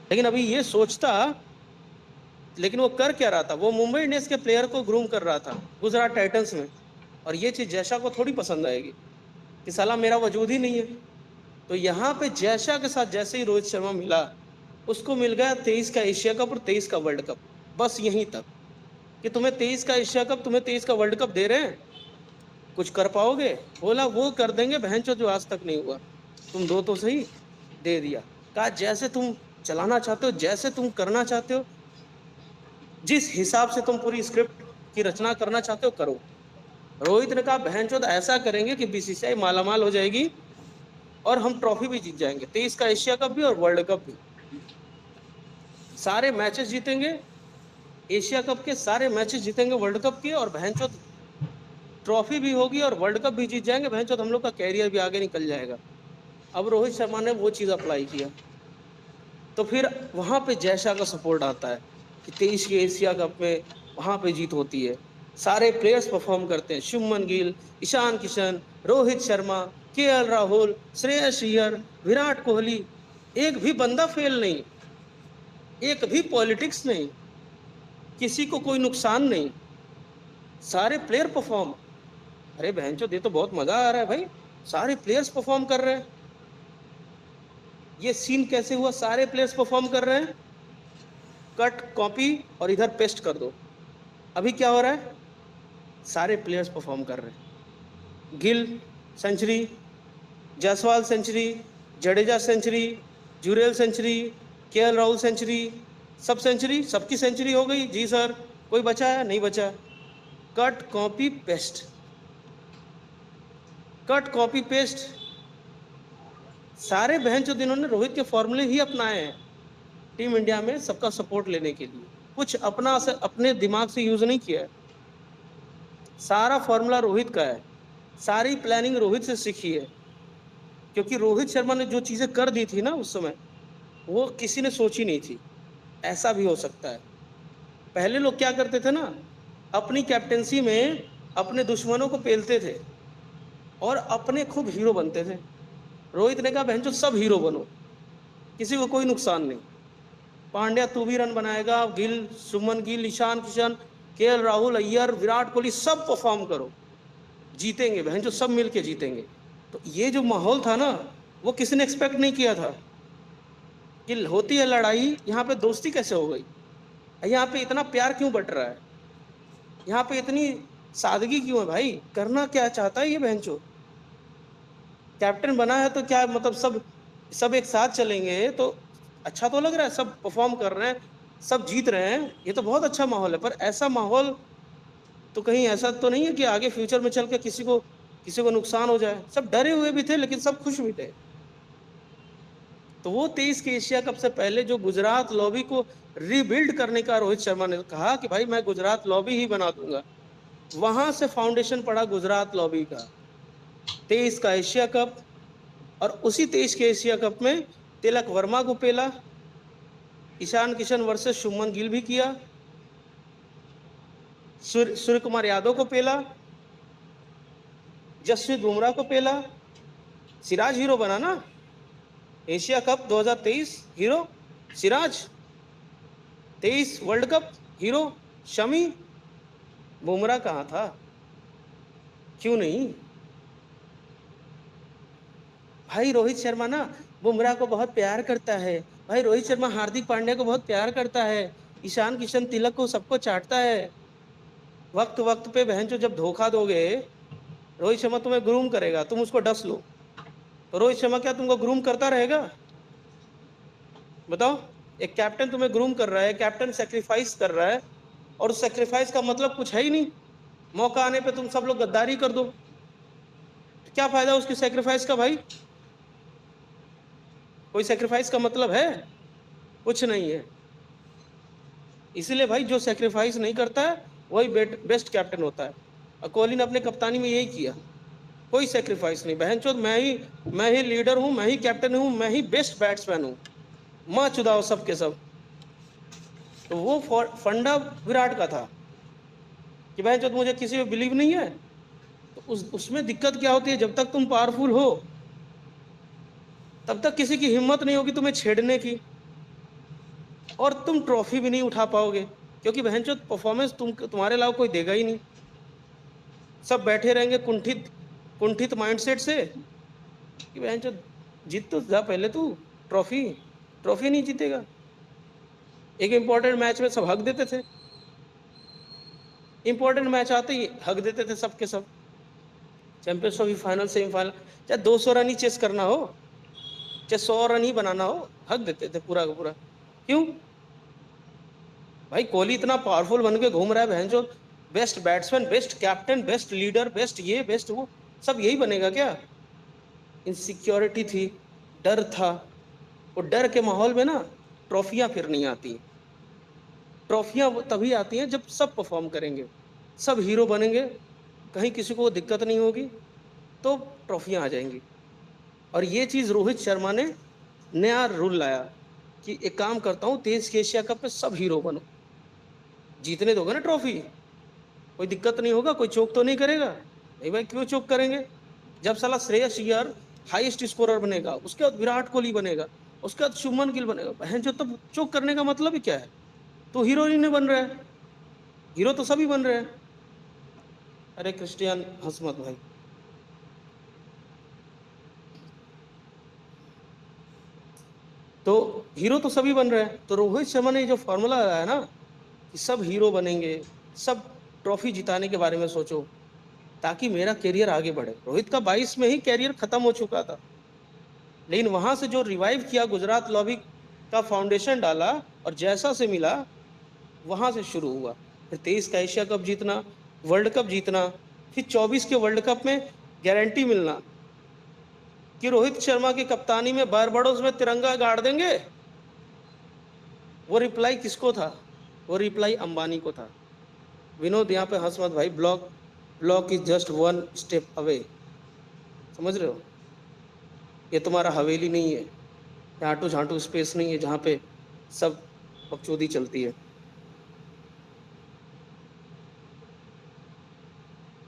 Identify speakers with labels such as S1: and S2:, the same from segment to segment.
S1: लेकिन अभी ये सोचता, लेकिन वो कर क्या रहा था, वो मुंबई इंडियंस के प्लेयर को ग्रूम कर रहा था गुजरात टाइटंस में। और ये चीज जयशा को थोड़ी पसंद आएगी कि साला मेरा वजूद ही नहीं है। तो यहाँ पे जयशा के साथ जैसे ही रोहित शर्मा मिला, उसको मिल गया 23 का एशिया कप और 23 का वर्ल्ड कप। बस यहीं तक कि तुम्हें 23 का एशिया कप, तुम्हें 23 का वर्ल्ड कप दे रहे हैं, कुछ कर पाओगे? बोला वो कर देंगे बहनचो जो आज तक नहीं हुआ, तुम दो तो सही। दे दिया। कहा जैसे तुम चलाना चाहते हो, जैसे तुम करना चाहते हो, जिस हिसाब से तुम पूरी स्क्रिप्ट की रचना करना चाहते हो करो। रोहित ने कहा बहनचोद ऐसा करेंगे कि बीसीसीआई मालामाल हो जाएगी और हम ट्रॉफी भी जीत जाएंगे, 23 का एशिया कप भी और वर्ल्ड कप भी। सारे मैचेस जीतेंगे, एशिया कप के सारे मैचेस जीतेंगे वर्ल्ड कप के, और बहनचोद ट्रॉफी भी होगी और वर्ल्ड कप भी जीत जाएंगे, बहनचोद हम लोग का कैरियर भी आगे निकल जाएगा। अब रोहित शर्मा ने वो चीज अप्लाई किया, तो फिर वहां पे जयशा का सपोर्ट आता है कि 23 के एशिया कप में वहां पे जीत होती है, सारे प्लेयर्स परफॉर्म करते हैं, शुभमन गिल, ईशान किशन, रोहित शर्मा, केएल राहुल, श्रेयस अय्यर, विराट कोहली, एक भी बंदा फेल नहीं, एक भी पॉलिटिक्स नहीं, किसी को कोई नुकसान नहीं, सारे प्लेयर परफॉर्म। अरे बहनचोद ये तो बहुत मजा आ रहा है भाई, सारे प्लेयर्स परफॉर्म कर रहे हैं। ये सीन कैसे हुआ? सारे प्लेयर्स परफॉर्म कर रहे हैं, कट कॉपी और इधर पेस्ट कर दो। अभी क्या हो रहा है? सारे प्लेयर्स परफॉर्म कर रहे हैं। Gill century, Jaiswal century, Jadeja century, Jurel century, KL Rahul century, सब सेंचुरी, सबकी सेंचुरी हो गई जी सर। कोई बचा है? नहीं बचा। Cut copy paste, cut copy paste. सारे बहन जो जिन्होंने रोहित के फॉर्मूले ही अपनाए हैं टीम इंडिया में सबका सपोर्ट लेने के लिए, कुछ अपना से अपने दिमाग से यूज नहीं किया है। सारा फॉर्मूला रोहित का है, सारी प्लानिंग रोहित से सीखी है, क्योंकि रोहित शर्मा ने जो चीजें कर दी थी ना उस समय, वो किसी ने सोची नहीं थी। ऐसा भी हो सकता है। पहले लोग क्या करते थे ना, अपनी कैप्टेंसी में अपने दुश्मनों को पेलते थे और अपने खूब हीरो बनते थे। रोहित ने कहा बहनचोद सब हीरो बनो, किसी को कोई नुकसान नहीं। पांड्या तू भी रन बनाएगा, गिल, सुमन गिल, ईशान किशन, केएल राहुल, अय्यर, विराट कोहली, सब परफॉर्म करो, जीतेंगे बहनचोद, सब मिलके जीतेंगे। तो ये जो माहौल था ना, वो किसी ने एक्सपेक्ट नहीं किया था कि होती है लड़ाई, यहाँ पे दोस्ती कैसे हो गई, यहाँ पे इतना प्यार क्यों बट रहा है, यहाँ पे इतनी सादगी क्यों है भाई, करना क्या चाहता है ये बहनचोद। कैप्टन बना है तो क्या मतलब सब सब एक साथ चलेंगे तो अच्छा तो लग रहा है, सब परफॉर्म कर रहे हैं, सब जीत रहे हैं, ये तो बहुत अच्छा माहौल है। पर ऐसा माहौल तो कहीं ऐसा तो नहीं है कि आगे फ्यूचर में चल के किसी को नुकसान हो जाए। सब डरे हुए भी थे लेकिन सब खुश भी थे। तो वो 23 के एशिया कप से पहले जो गुजरात लॉबी को रीबिल्ड करने का रोहित शर्मा ने कहा कि भाई मैं गुजरात लॉबी ही बना दूंगा, वहां से फाउंडेशन पड़ा गुजरात लॉबी का। 23 का एशिया कप, और उसी 23 के एशिया कप में तिलक वर्मा को पेला, ईशान किशन वर्सेस शुभमन गिल भी किया, सूर्य कुमार यादव को पेला, जसप्रीत बुमराह को पेला। सिराज हीरो बना ना Asia cup 2023, hero Siraj. 23 world cup hero Shami. Bumrah कहां था? क्यों नहीं? भाई रोहित शर्मा ना बुमराह को बहुत प्यार करता है, भाई रोहित शर्मा हार्दिक पांड्या को बहुत प्यार करता है, ईशान किशन तिलक को सबको चाटता है। वक्त वक्त पे बहन जो जब धोखा दोगे, रोहित शर्मा तुम्हें ग्रूम करेगा, तुम उसको डस लो, तो रोहित शर्मा क्या तुमको ग्रूम करता रहेगा? बताओ। एक कैप्टन तुम्हें ग्रूम कर रहा है, कैप्टन सेक्रीफाइस कर रहा है, और उस सेक्रीफाइस का मतलब कुछ है ही नहीं। मौका आने पे तुम सब लोग गद्दारी कर दो, तो क्या फायदा उसकी सेक्रीफाइस का भाई? कोई सेक्रीफाइस का मतलब है? कुछ नहीं है। इसीलिए भाई जो सेक्रीफाइस नहीं करता है वही बेस्ट कैप्टन होता है। और कोहली ने अपने कप्तानी में यही किया, कोई सेक्रीफाइस नहीं। बहनचोद मैं ही लीडर हूं, मैं ही कैप्टन हूं, मैं ही बेस्ट बैट्समैन हूं, मां चुदाओ सबके सब। तो वो फंडा विराट का था कि बहनचोद मुझे किसी पे बिलीव नहीं है। तो उसमें दिक्कत क्या होती है, जब तक तुम पावरफुल हो तब तक किसी की हिम्मत नहीं होगी तुम्हें छेड़ने की। और तुम ट्रॉफी भी नहीं उठा पाओगे, क्योंकि बहनचोद परफॉर्मेंस तुम्हारे अलावा कोई देगा ही नहीं। सब बैठे रहेंगे कुंठित माइंडसेट से कि बहनचोद जीत तो जा पहले, तू ट्रॉफी नहीं जीतेगा। एक इंपॉर्टेंट मैच में सब हक देते थे, इंपॉर्टेंट मैच आते ही हक देते थे सबके सब। चैंपियंस ट्रॉफी फाइनल, सेमीफाइनल, चाहे 200 रन ही चेस करना हो, चाहे 100 रन ही बनाना हो, हक देते थे पूरा का पूरा। क्यों भाई? कोहली इतना पावरफुल बन के घूम रहा है बहनचोद, best batsman, best captain, best leader, best ये बेस्ट वो, सब यही बनेगा क्या? इनसिक्योरिटी थी, डर था। और डर के माहौल में ना ट्रॉफियां फिर नहीं आती। ट्रॉफियां तभी आती हैं जब सब परफॉर्म करेंगे, सब हीरो बनेंगे, कहीं किसी को दिक्कत नहीं होगी, तो ट्रॉफियां आ जाएंगी। और ये चीज रोहित शर्मा ने नया रूल लाया कि एक काम करता हूं, तेज एशिया कप में सब हीरो बनो, जीतने दोगे ना ट्रॉफी, कोई दिक्कत नहीं होगा, कोई चोक तो नहीं करेगा। नहीं भाई, क्यों चोक करेंगे? जब साला श्रेयस अय्यर हाईएस्ट स्कोरर बनेगा, उसके बाद विराट कोहली बनेगा, उसके बाद शुभमन गिल बनेगा, बहन जो, तब चोक करने का मतलब ही क्या है? तो हीरो ही नहीं बन रहा है, हीरो तो सभी बन रहे हैं। अरे क्रिस्टियन हंस मत भाई। तो हीरो तो सभी बन रहे हैं। तो रोहित शर्मा ने जो फॉर्मूला लगाया ना कि सब हीरो बनेंगे, सब ट्रॉफी जिताने के बारे में सोचो, ताकि मेरा कैरियर आगे बढ़े। रोहित का 22 में ही कैरियर खत्म हो चुका था, लेकिन वहां से जो रिवाइव किया, गुजरात लॉबी का फाउंडेशन डाला और जैसा से मिला, वहां से शुरू हुआ। फिर 23 का एशिया कप जीतना, वर्ल्ड कप जीतना, फिर 24 के वर्ल्ड कप में गारंटी मिलना कि रोहित शर्मा की कप्तानी में बारबाडोस में तिरंगा गाड़ देंगे। वो रिप्लाई किसको था? वो रिप्लाई अंबानी को था। विनोद, यहाँ पे हंस मत भाई, block is just one step away, समझ रहे हो? ये तुम्हारा हवेली नहीं है, झांटू झांटू स्पेस नहीं है जहाँ पे सब बकचोदी चलती है।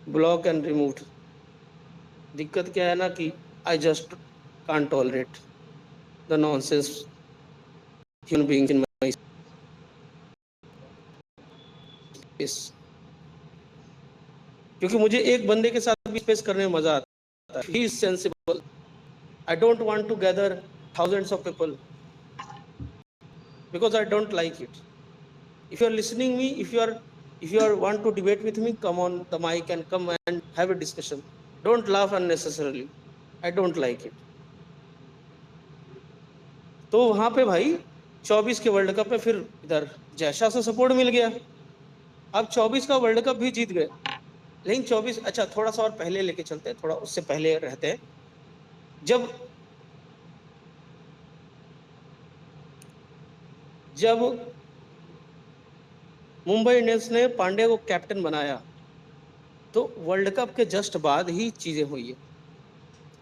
S1: Block and remove. दिक्कत क्या है ना कि I just can't tolerate the nonsense human being in my space, क्योंकि मुझे एक बंदे के साथ भी स्पेस करने में मजा आता है। He is sensible. I don't want to gather thousands of people because I don't like it. If you are listening me, if you are want to debate with me, come on the mic and come and have a discussion. Don't laugh unnecessarily. I don't like it. तो वहां पे भाई 24 के world cup में फिर इधर जैसा से सपोर्ट मिल गया। अब 24 का वर्ल्ड कप भी जीत गए, लेकिन 24, अच्छा थोड़ा सा और पहले लेके चलते हैं, थोड़ा उससे पहले रहते हैं। जब मुंबई इंडियंस ने पांड्या को कैप्टन बनाया, तो वर्ल्ड कप के जस्ट बाद ही चीजें हुई है,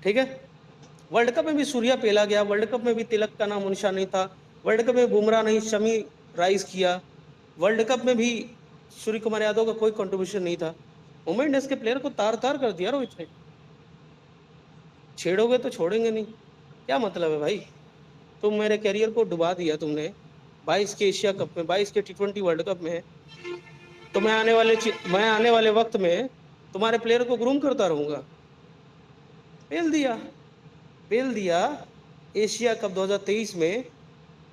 S1: ठीक है? वर्ल्ड कप में भी सूर्या पेला गया, वर्ल्ड कप में भी तिलक का नाम निशान नहीं था, वर्ल्ड कप में बुमराह नहीं, शमी राइज किया, वर्ल्ड कप में भी सूर्य कुमार यादव का कोई कंट्रीब्यूशन नहीं था। मुंबई इंडियंस के प्लेयर को तार तार कर दिया रोहित ने। छेड़ोगे तो छोड़ेंगे नहीं, क्या मतलब है भाई? तुम मेरे कैरियर को डुबा दिया तुमने 22 के एशिया कप में, 22 के T20 वर्ल्ड कप में। तो मैं आने वाले वक्त में तुम्हारे प्लेयर को ग्रूम करता रहूंगा। पेल दिया एशिया कप 2023 में,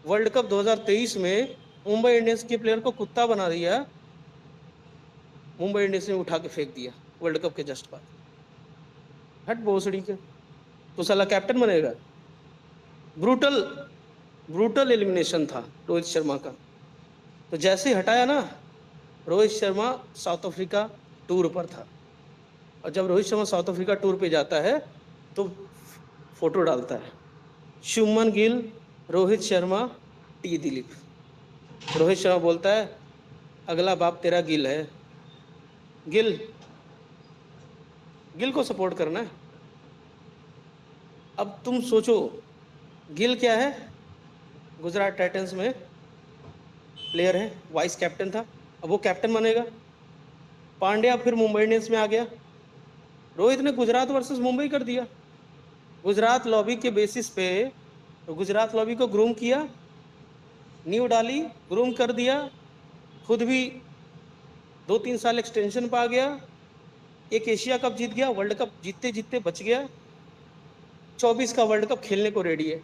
S1: वर्ल्ड कप 2023 में मुंबई इंडियंस के प्लेयर को कुत्ता बना दिया, मुंबई इंडियंस ने उठा के फेंक दिया वर्ल्ड कप के जस्ट बाद। हट भोसड़ी के, तो साला कैप्टन बनेगा? ब्रूटल एलिमिनेशन था रोहित शर्मा का। तो जैसे ही हटाया ना, Rohit Sharma south Africa tour पर था, और जब Rohit Sharma south Africa tour पे जाता है तो फोटो डालता है, शुभमन गिल, रोहित शर्मा, टी दिलीप। रोहित शर्मा बोलता है अगला बाप तेरा गिल है, गिल को सपोर्ट करना है। अब तुम सोचो, गिल क्या है? गुजरात टाइटंस में प्लेयर है, वाइस कैप्टन था, अब वो कैप्टन बनेगा। पांड्या फिर मुंबई इंडियंस में आ गया, रोहित ने गुजरात वर्सेस मुंबई कर दिया, गुजरात लॉबी के बेसिस पे। तो गुजरात लॉबी को ग्रूम किया, नींव डाली, ग्रूम कर दिया, खुद भी 2-3 साल एक्सटेंशन पा गया, एक एशिया कप जीत गया, वर्ल्ड कप जीतते जीतते बच गया, 24 का वर्ल्ड कप खेलने को रेडी है,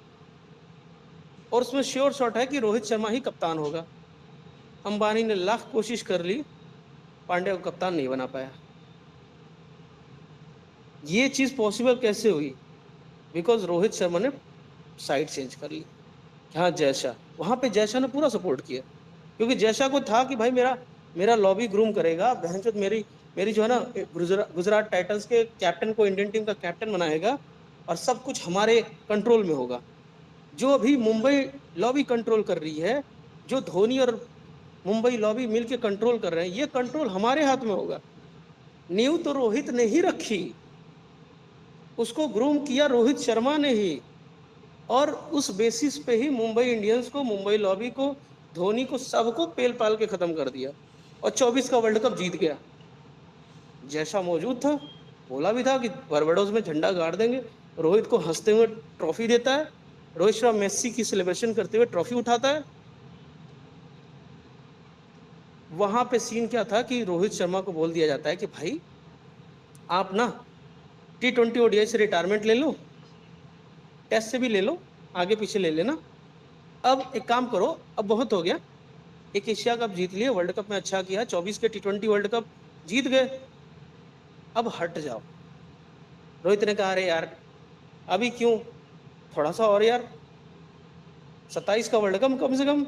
S1: और उसमें श्योर शॉट है कि रोहित शर्मा ही कप्तान होगा। अंबानी ने लाख कोशिश कर ली, पांड्या को कप्तान नहीं बना पाया। ये चीज पॉसिबल कैसे हुई? बिकॉज रोहित शर्मा ने साइड चेंज कर ली। हाँ, जयशाह, वहां पे जयशाह ने पूरा सपोर्ट किया, क्योंकि जयशाह को था कि भाई मेरा लॉबी ग्रूम करेगा, बहनचोद मेरी जो है ना गुजरात टाइटंस के कैप्टन को इंडियन टीम का कैप्टन बनाएगा, और सब कुछ हमारे कंट्रोल में होगा। जो अभी मुंबई लॉबी कंट्रोल कर रही है, जो धोनी और मुंबई लॉबी मिलकर कंट्रोल कर रहे हैं, ये कंट्रोल हमारे हाथ में होगा। नींव तो रोहित ने ही रखी, उसको ग्रूम किया रोहित शर्मा ने ही, और उस बेसिस पे ही मुंबई इंडियंस को, मुंबई लॉबी को, धोनी को, सबको पेल पाल के खत्म कर दिया, और 24 का वर्ल्ड कप जीत गया। जैसा मौजूद था, बोला भी था कि बारबाडोस में झंडा गाड़ देंगे, रोहित को हंसते हुए ट्रॉफी देता है, रोहित शर्मा मेसी की सेलिब्रेशन करते हुए ट्रॉफी उठाता है। वहां पे सीन क्या था कि रोहित शर्मा को बोल दिया जाता है कि भाई आप ना T20 ODI से रिटायरमेंट ले लो, टेस्ट से भी ले लो, आगे पीछे ले लेना, अब एक काम करो, अब बहुत हो गया, एक एशिया कप जीत लिए, वर्ल्ड कप में अच्छा किया, 24 के T20 वर्ल्ड कप जीत गए, अब हट जाओ। रोहित ने कहा अरे यार अभी क्यों, थोड़ा सा और यार, 27 का वर्ल्ड कप कम से कम।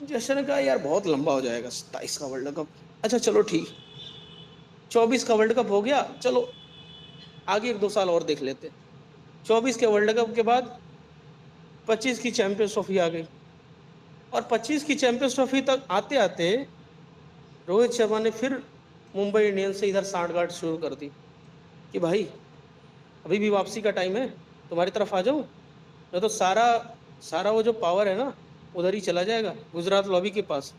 S1: जैसे ने कहा यार बहुत लंबा हो जाएगा 27 का वर्ल्ड कप। अच्छा चलो ठीक, 24 का वर्ल्ड कप हो गया, चलो आगे 1-2 साल और देख लेते। 24 के वर्ल्ड कप के बाद 25 की चैंपियंस ट्रॉफी आ गई, और 25 की चैंपियंस ट्रॉफी तक आते आते रोहित शर्मा ने फिर मुंबई इंडियंस से इधर सांठगांठ शुरू कर दी कि भाई अभी भी वापसी का टाइम है, तुम्हारी तरफ आ जाऊं, नहीं तो सारा वो जो पावर है ना उधर ही चला जाएगा, गुजरात लॉबी के पास,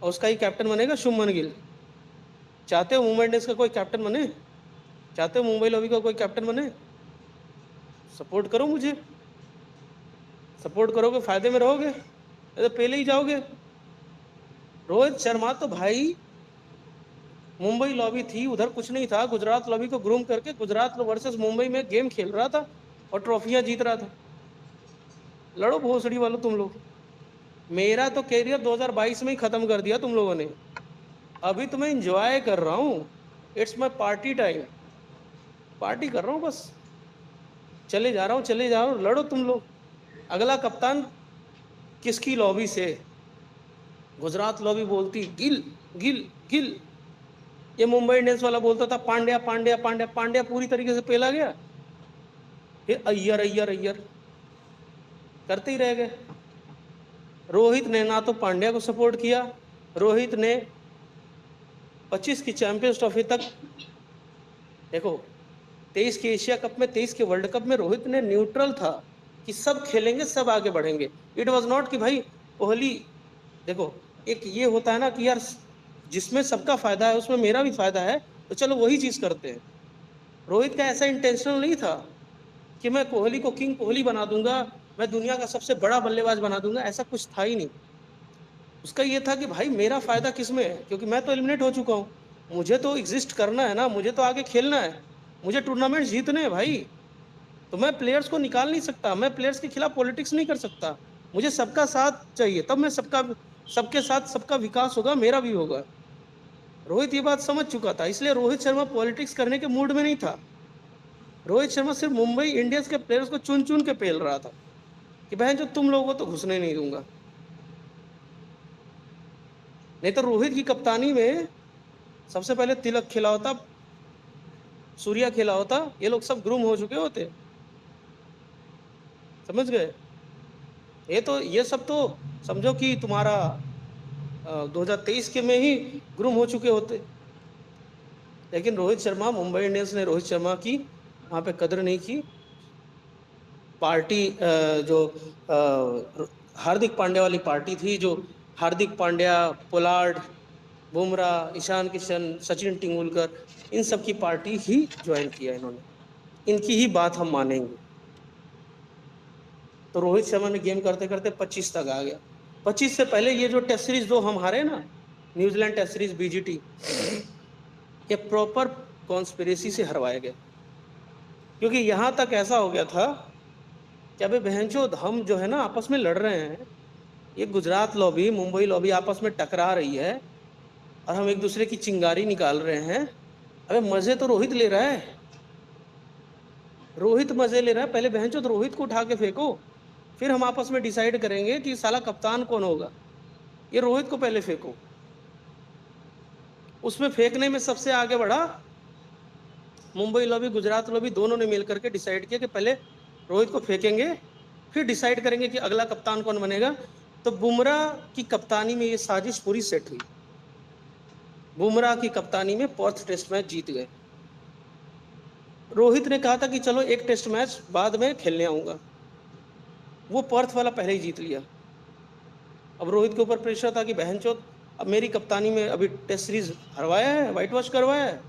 S1: और उसका ही कैप्टन बनेगा शुभमन गिल। चाहते हो मुंबई इंडियंस का कोई कैप्टन बने? चाहते हो मुंबई लॉबी का कोई कैप्टन बने? सपोर्ट करो मुझे, सपोर्ट करोगे फायदे में रहोगे, नहीं तो पहले ही जाओगे। रोहित शर्मा तो भाई मुंबई लॉबी थी, उधर कुछ नहीं था, गुजरात लॉबी को ग्रूम करके गुजरात वर्सेस मुंबई में गेम खेल रहा था और ट्रॉफियां जीत रहा था। लड़ो भोसड़ी वालों तुम लोग, मेरा तो कैरियर 2022 में ही खत्म कर दिया तुम लोगों ने, अभी तो मैं इंजॉय कर रहा हूँ, it's my party time, party कर रहा हूँ बस, चले जा रहा हूँ, लड़ो तुम लोग। अगला कप्तान किसकी लॉबी से? गुजरात लॉबी बोलती गिल गिल गिल, ये मुंबई इंडियंस वाला बोलता था पांड्या पांड्या पांड्या, पांड्या पूरी तरीके से पेला गया, फिर अय्यर अय्यर अय्यर करते ही रह गए। रोहित ने ना तो पांड्या को सपोर्ट किया, रोहित ने 25 की चैंपियंस ट्रॉफी तक, देखो 23 के एशिया कप में, 23 के वर्ल्ड कप में रोहित ने न्यूट्रल था कि सब खेलेंगे, सब आगे बढ़ेंगे। इट वॉज नॉट कि भाई कोहली, देखो एक ये होता है ना कि यार जिसमें सबका फायदा है उसमें मेरा भी फायदा है, तो चलो वही चीज करते हैं। रोहित का ऐसा इंटेंशनल नहीं था कि मैं कोहली को किंग कोहली बना दूंगा, मैं दुनिया का सबसे बड़ा बल्लेबाज बना दूंगा, ऐसा कुछ था ही नहीं। उसका ये था कि भाई मेरा फायदा किसमें है, क्योंकि मैं तो एलिमिनेट हो चुका हूँ, मुझे तो एग्जिस्ट करना है ना, मुझे तो आगे खेलना है, मुझे टूर्नामेंट जीतने हैं भाई, तो मैं प्लेयर्स को निकाल नहीं सकता, मैं प्लेयर्स के खिलाफ पॉलिटिक्स नहीं कर सकता, मुझे सबका साथ चाहिए, तब मैं सबके साथ सबका विकास होगा, मेरा भी होगा। रोहित ये बात समझ चुका था, इसलिए रोहित शर्मा पॉलिटिक्स करने के मूड में नहीं था। रोहित शर्मा सिर्फ मुंबई इंडियंस के प्लेयर्स को चुन चुन के पेल रहा था कि बहन जो तुम लोगों को तो घुसने नहीं दूंगा। नहीं तो रोहित की कप्तानी में सबसे पहले तिलक खेला होता, सूर्या खेला होता, ये लोग सब ग्रूम हो चुके होते, समझ गए? ये सब तो समझो कि तुम्हारा 2023 के में ही ग्रूम हो चुके होते, लेकिन रोहित शर्मा, मुंबई इंडियंस ने रोहित शर्मा की वहां पे कदर नहीं की। पार्टी जो हार्दिक पांड्या वाली पार्टी थी, जो हार्दिक पांड्या, पोलार्ड, बुमराह, ईशान किशन, सचिन तेंदुलकर, इन सब की पार्टी ही ज्वाइन किया इन्होंने, इनकी ही बात हम मानेंगे। तो रोहित शर्मा ने गेम करते करते 25 तक आ गया। 25 से पहले ये जो टेस्ट सीरीज 2 हम हारे ना, न्यूजीलैंड टेस्ट सीरीज बीजीटी, ये प्रॉपर कॉन्स्पिरेसी से हरवाए गए। क्योंकि यहां तक ऐसा हो गया था कि अबे बहनचोद, हम जो है ना आपस में लड़ रहे हैं, ये गुजरात लॉबी मुंबई लॉबी आपस में टकरा रही है और हम एक दूसरे की चिंगारी निकाल रहे हैं। अबे मजे तो रोहित ले रहा है, रोहित मजे ले रहा है। पहले बहनचोद रोहित को उठा के फेंको, फिर हम आपस में डिसाइड करेंगे कि साला कप्तान कौन होगा। ये रोहित को पहले फेंको। उसमें फेंकने में सबसे आगे बढ़ा मुंबई लॉबी, गुजरात लॉबी, दोनों ने मिलकर के डिसाइड किया कि पहले रोहित को फेंकेंगे, फिर डिसाइड करेंगे कि अगला कप्तान कौन बनेगा। तो बुमराह की कप्तानी में ये साजिश पूरी सेट हुई। बुमराह की कप्तानी में पर्थ टेस्ट मैच जीत गए। रोहित ने कहा था कि चलो एक टेस्ट मैच बाद में खेलने आऊंगा, वो पर्थ वाला पहले ही जीत लिया। अब रोहित के ऊपर प्रेशर था कि बहनचोद, अब मेरी कप्तानी में अभी टेस्ट सीरीज हरवाया है, व्हाइट वॉश करवाया है,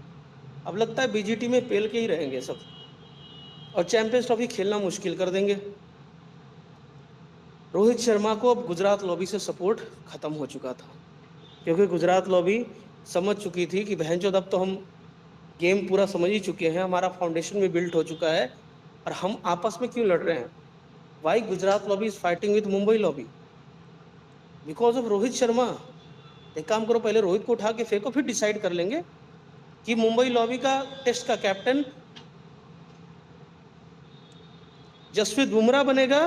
S1: अब लगता है बीजीटी में पेल के ही रहेंगे सब और चैंपियंस ट्रॉफी खेलना मुश्किल कर देंगे। रोहित शर्मा को अब गुजरात लॉबी से सपोर्ट खत्म हो चुका था, क्योंकि गुजरात लॉबी समझ चुकी थी कि बहनचोद अब तो हम गेम पूरा समझ ही चुके हैं, हमारा फाउंडेशन भी बिल्ट हो चुका है और हम आपस में क्यों लड़ रहे हैं। Why Gujarat lobby is fighting with Mumbai lobby? Because of Rohit Sharma. एक काम करो, पहले रोहित को उठा के फेंको, फिर डिसाइड कर लेंगे कि मुंबई लॉबी का टेस्ट का कैप्टन जसप्रीत बुमराह बनेगा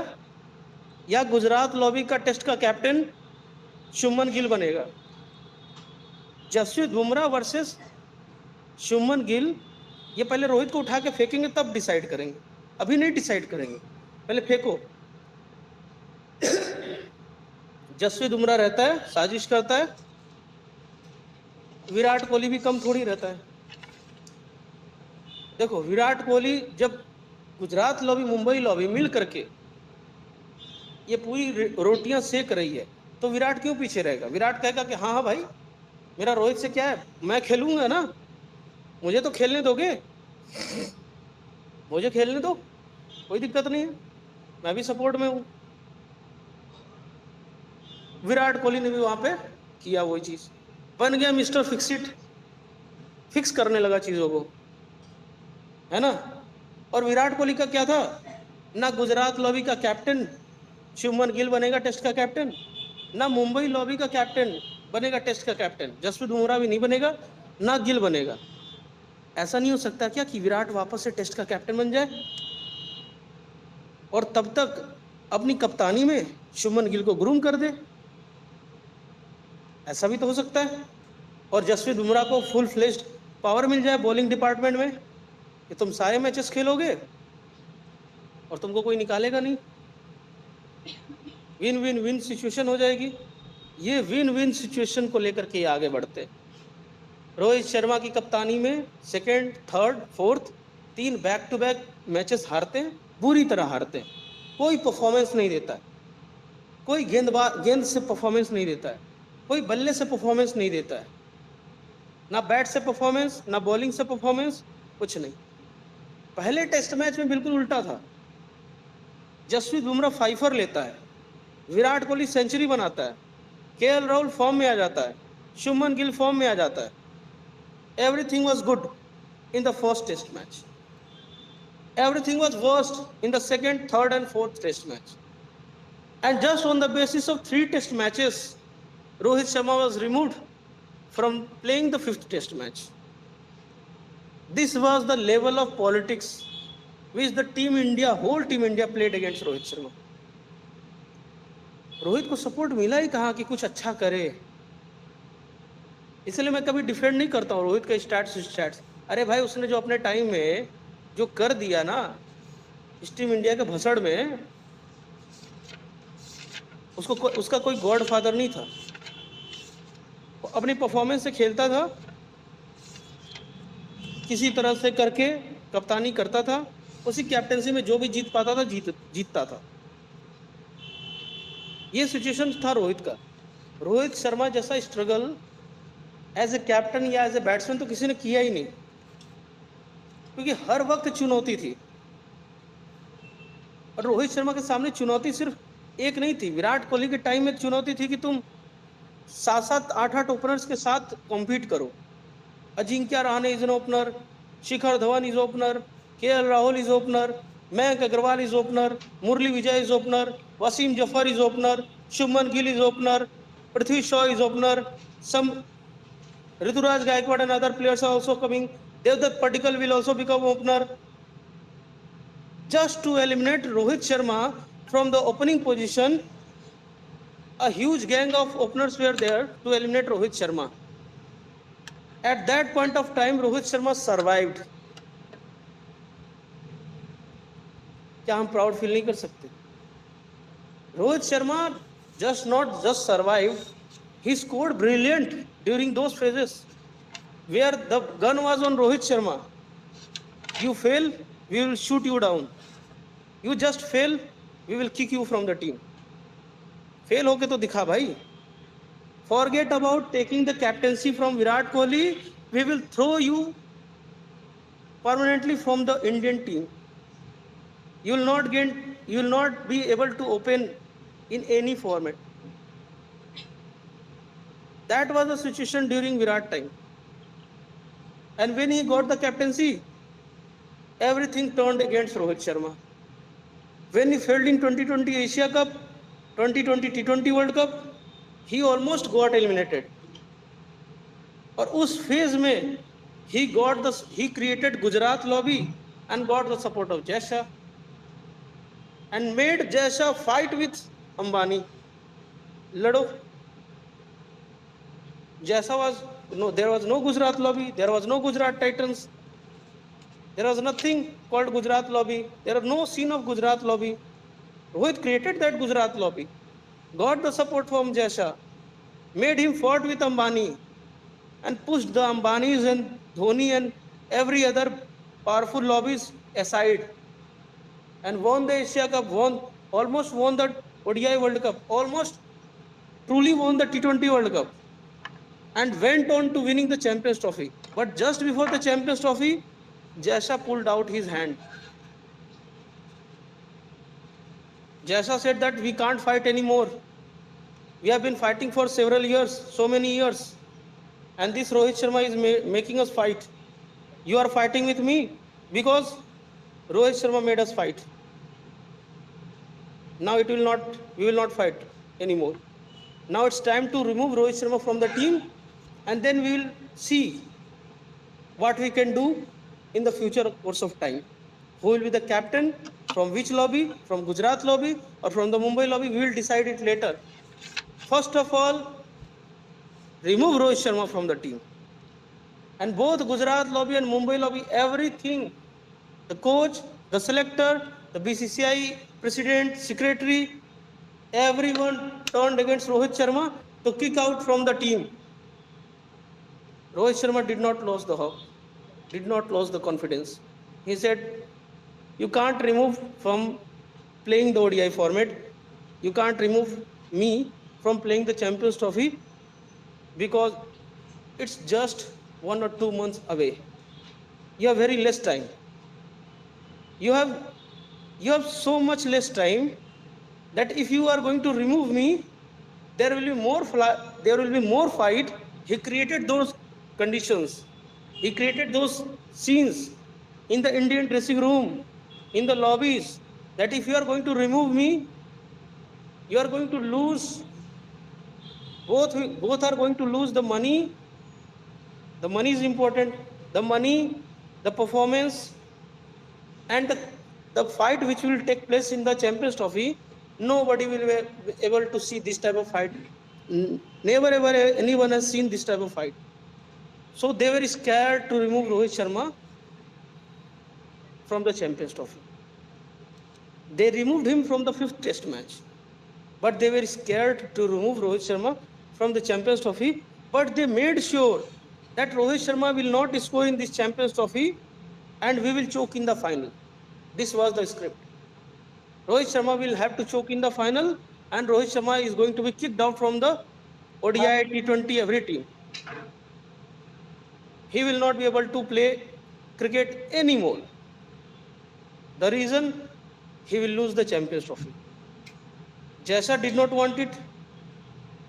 S1: या गुजरात लॉबी का टेस्ट का कैप्टन शुभमन गिल बनेगा। जसप्रीत बुमराह वर्सेस शुभमन गिल, ये पहले रोहित को उठा के फेंकेंगे तब डिसाइड करेंगे, अभी नहीं डिसाइड करेंगे। पहले फेंको। जसप्रीत बुमराह रहता है, साजिश करता है, विराट कोहली भी कम थोड़ी रहता है। देखो, विराट कोहली जब गुजरात लॉबी मुंबई लॉबी मिल करके ये पूरी रोटियां सेक रही है, तो विराट क्यों पीछे रहेगा? विराट कहेगा कि हाँ हाँ भाई, मेरा रोहित से क्या है, मैं खेलूंगा ना, मुझे तो खेलने दोगे, मुझे खेलने दो, कोई दिक्कत नहीं है, मैं भी सपोर्ट में हूं। विराट कोहली ने भी वहां पे किया वही चीज, बन गया मिस्टर फिक्स इट, फिक्स करने लगा चीजों को, है ना। और विराट कोहली का क्या था, ना गुजरात लॉबी का कैप्टन शुभमन गिल बनेगा टेस्ट का कैप्टन, ना मुंबई लॉबी का कैप्टन बनेगा टेस्ट का कैप्टन, जसप्रीत बुमराह भी नहीं बनेगा, ना गिल बनेगा। ऐसा नहीं हो सकता क्या कि विराट वापस से टेस्ट का कैप्टन बन जाए और तब तक अपनी कप्तानी में शुभमन गिल को ग्रूम कर दे? ऐसा भी तो हो सकता है। और जसप्रीत बुमराह को फुल फ्लेज्ड पावर मिल जाए बॉलिंग डिपार्टमेंट में कि तुम सारे मैचेस खेलोगे और तुमको कोई निकालेगा नहीं, विन विन विन सिचुएशन हो जाएगी। ये विन विन सिचुएशन को लेकर के आगे बढ़ते। रोहित शर्मा की कप्तानी में second, third, fourth, 3 back to back matches हारते हैं, बुरी तरह हारते हैं, कोई परफॉर्मेंस नहीं देता है, कोई गेंद से परफॉर्मेंस नहीं देता है, कोई बल्ले से परफॉर्मेंस नहीं देता है, ना बैट से परफॉर्मेंस, ना बॉलिंग से परफॉर्मेंस, कुछ नहीं। पहले टेस्ट मैच में बिल्कुल उल्टा था, जसप्रीत बुमराह फाइफर लेता है, विराट कोहली सेंचुरी बनाता है, केएल राहुल फॉर्म में आ जाता है, शुभमन गिल फॉर्म में आ जाता है। Everything was good in the first test match, everything was worst in the second, third and fourth test match, and just on the basis of 3 test matches Rohit Sharma was removed from playing the 5th test match. This was the level of politics which the whole team India played against Rohit Sharma. Rohit को support मिला ही कहाँ कि कुछ अच्छा करे, इसलिए मैं कभी डिफेंड नहीं करता हूँ रोहित का स्टैट्स। अरे भाई, उसने जो अपने टाइम में जो कर दिया ना इस टीम इंडिया के भसड़ में, उसका कोई गॉड फादर नहीं था। वो अपनी परफॉर्मेंस से खेलता था, किसी तरह से करके कप्तानी करता था, उसी कैप्टनसी में जो भी जीत पाता था जीतता था। ये सिचुएशन था रोहित का। रोहित शर्मा जैसा स्ट्रगल एज ए कैप्टन या एज ए बैट्समैन तो किसी ने किया ही नहीं, क्योंकि हर वक्त चुनौती थी। और रोहित शर्मा के सामने चुनौती सिर्फ एक नहीं थी, विराट कोहली के टाइम में चुनौती थी कि तुम 7-7, 8-8 ओपनर्स के साथ कॉम्पीट करो। Ajinkya Rahane is an opener, Shikhar Dhawan is opener, KL Rahul is opener, Mayank Agarwal is opener, Murali Vijay is opener, Wasim Jaffer is opener, Shubman Gill is opener, Prithvi Shaw is opener, some Rituraj Gaikwad and other players are also coming. Devdutt Padikkal will also become opener. Just to eliminate Rohit Sharma from the opening position, a huge gang of openers were there to eliminate Rohit Sharma. At that point of time, Rohit Sharma survived. क्या हम proud feel नहीं कर सकते? Rohit Sharma not just survived, he scored brilliant during those phases where the gun was on Rohit Sharma. You fail, we will shoot you down. You just fail, we will kick you from the team. Fail होके तो दिखा भाई. Forget about taking the captaincy from Virat Kohli. We will throw you permanently from the Indian team. You will not be able to open in any format. That was the situation during Virat time. And when he got the captaincy, everything turned against Rohit Sharma. When he failed in 2020 Asia Cup, 2020 T20 World Cup, he almost got eliminated. और उस phase में he created Gujarat lobby and got the support of Jay Shah and made Jay Shah fight with Ambani. लड़ो. Jay Shah there was no Gujarat lobby, there was no Gujarat Titans, there was nothing called Gujarat lobby, there was no scene of Gujarat lobby. Rohit created that Gujarat lobby, got the support from Jay Shah, made him fought with Ambani and pushed the Ambanis and Dhoni and every other powerful lobbies aside and won the Asia Cup, almost won the ODI World Cup, almost truly won the T20 World Cup and went on to winning the Champions Trophy. But just before the Champions Trophy, Jay Shah pulled out his hand. Jay Shah said that we can't fight anymore. We have been fighting for several years, so many years. And this Rohit Sharma is making us fight. You are fighting with me because Rohit Sharma made us fight. Now we will not fight anymore. Now it's time to remove Rohit Sharma from the team and then we will see what we can do in the future course of time. Who will be the captain, from which lobby, from Gujarat lobby or from the Mumbai lobby, we will decide it later. First of all, remove Rohit Sharma from the team. And both Gujarat lobby and Mumbai lobby, everything, the coach, the selector, the BCCI president, secretary, everyone turned against Rohit Sharma to kick out from the team. Rohit Sharma did not lose the hope, did not lose the confidence. He said, you can't remove from playing the ODI format, you can't remove me from playing the Champions Trophy because it's just 1 or 2 months away. You have very less time. You have so much less time that if you are going to remove me, there will be more fight. He created those conditions. He created those scenes in the Indian dressing room, in the lobbies, that if you are going to remove me, you are going to lose. Both are going to lose the money. The money is important. The money, the performance, and the fight which will take place in the Champions Trophy. Nobody will be able to see this type of fight. Never ever anyone has seen this type of fight. So they were scared to remove Rohit Sharma from the Champions Trophy. They removed him from the 5th Test match. But they were scared to remove Rohit Sharma from the Champions Trophy. But they made sure that Rohit Sharma will not score in this Champions Trophy and we will choke in the final. This was the script. Rohit Sharma will have to choke in the final and Rohit Sharma is going to be kicked out from the ODI, T20, every team. He will not be able to play cricket anymore. The reason, he will lose the Champions Trophy. Jaisa did not want it.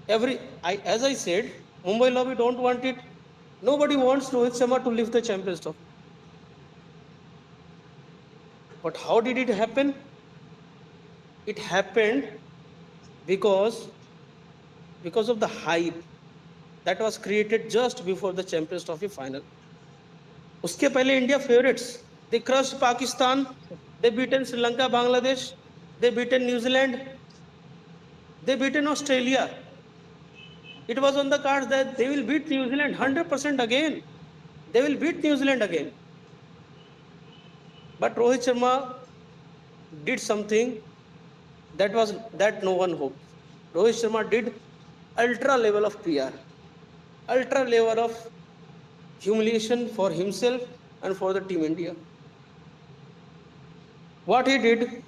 S1: As I said, Mumbai lobby don't want it. Nobody wants Rohit Sharma to lift the Champions Trophy. But how did it happen? It happened because of the hype that was created just before the Champions Trophy final. उसके पहले India favorites. They crushed Pakistan. They beaten Sri Lanka, Bangladesh. They beaten New Zealand. They beaten Australia. It was on the cards that they will beat New Zealand 100% again. They will beat New Zealand again. But Rohit Sharma did something that no one hoped. Rohit Sharma did ultra level of PR, ultra level of humiliation for himself and for the Team India. What he did,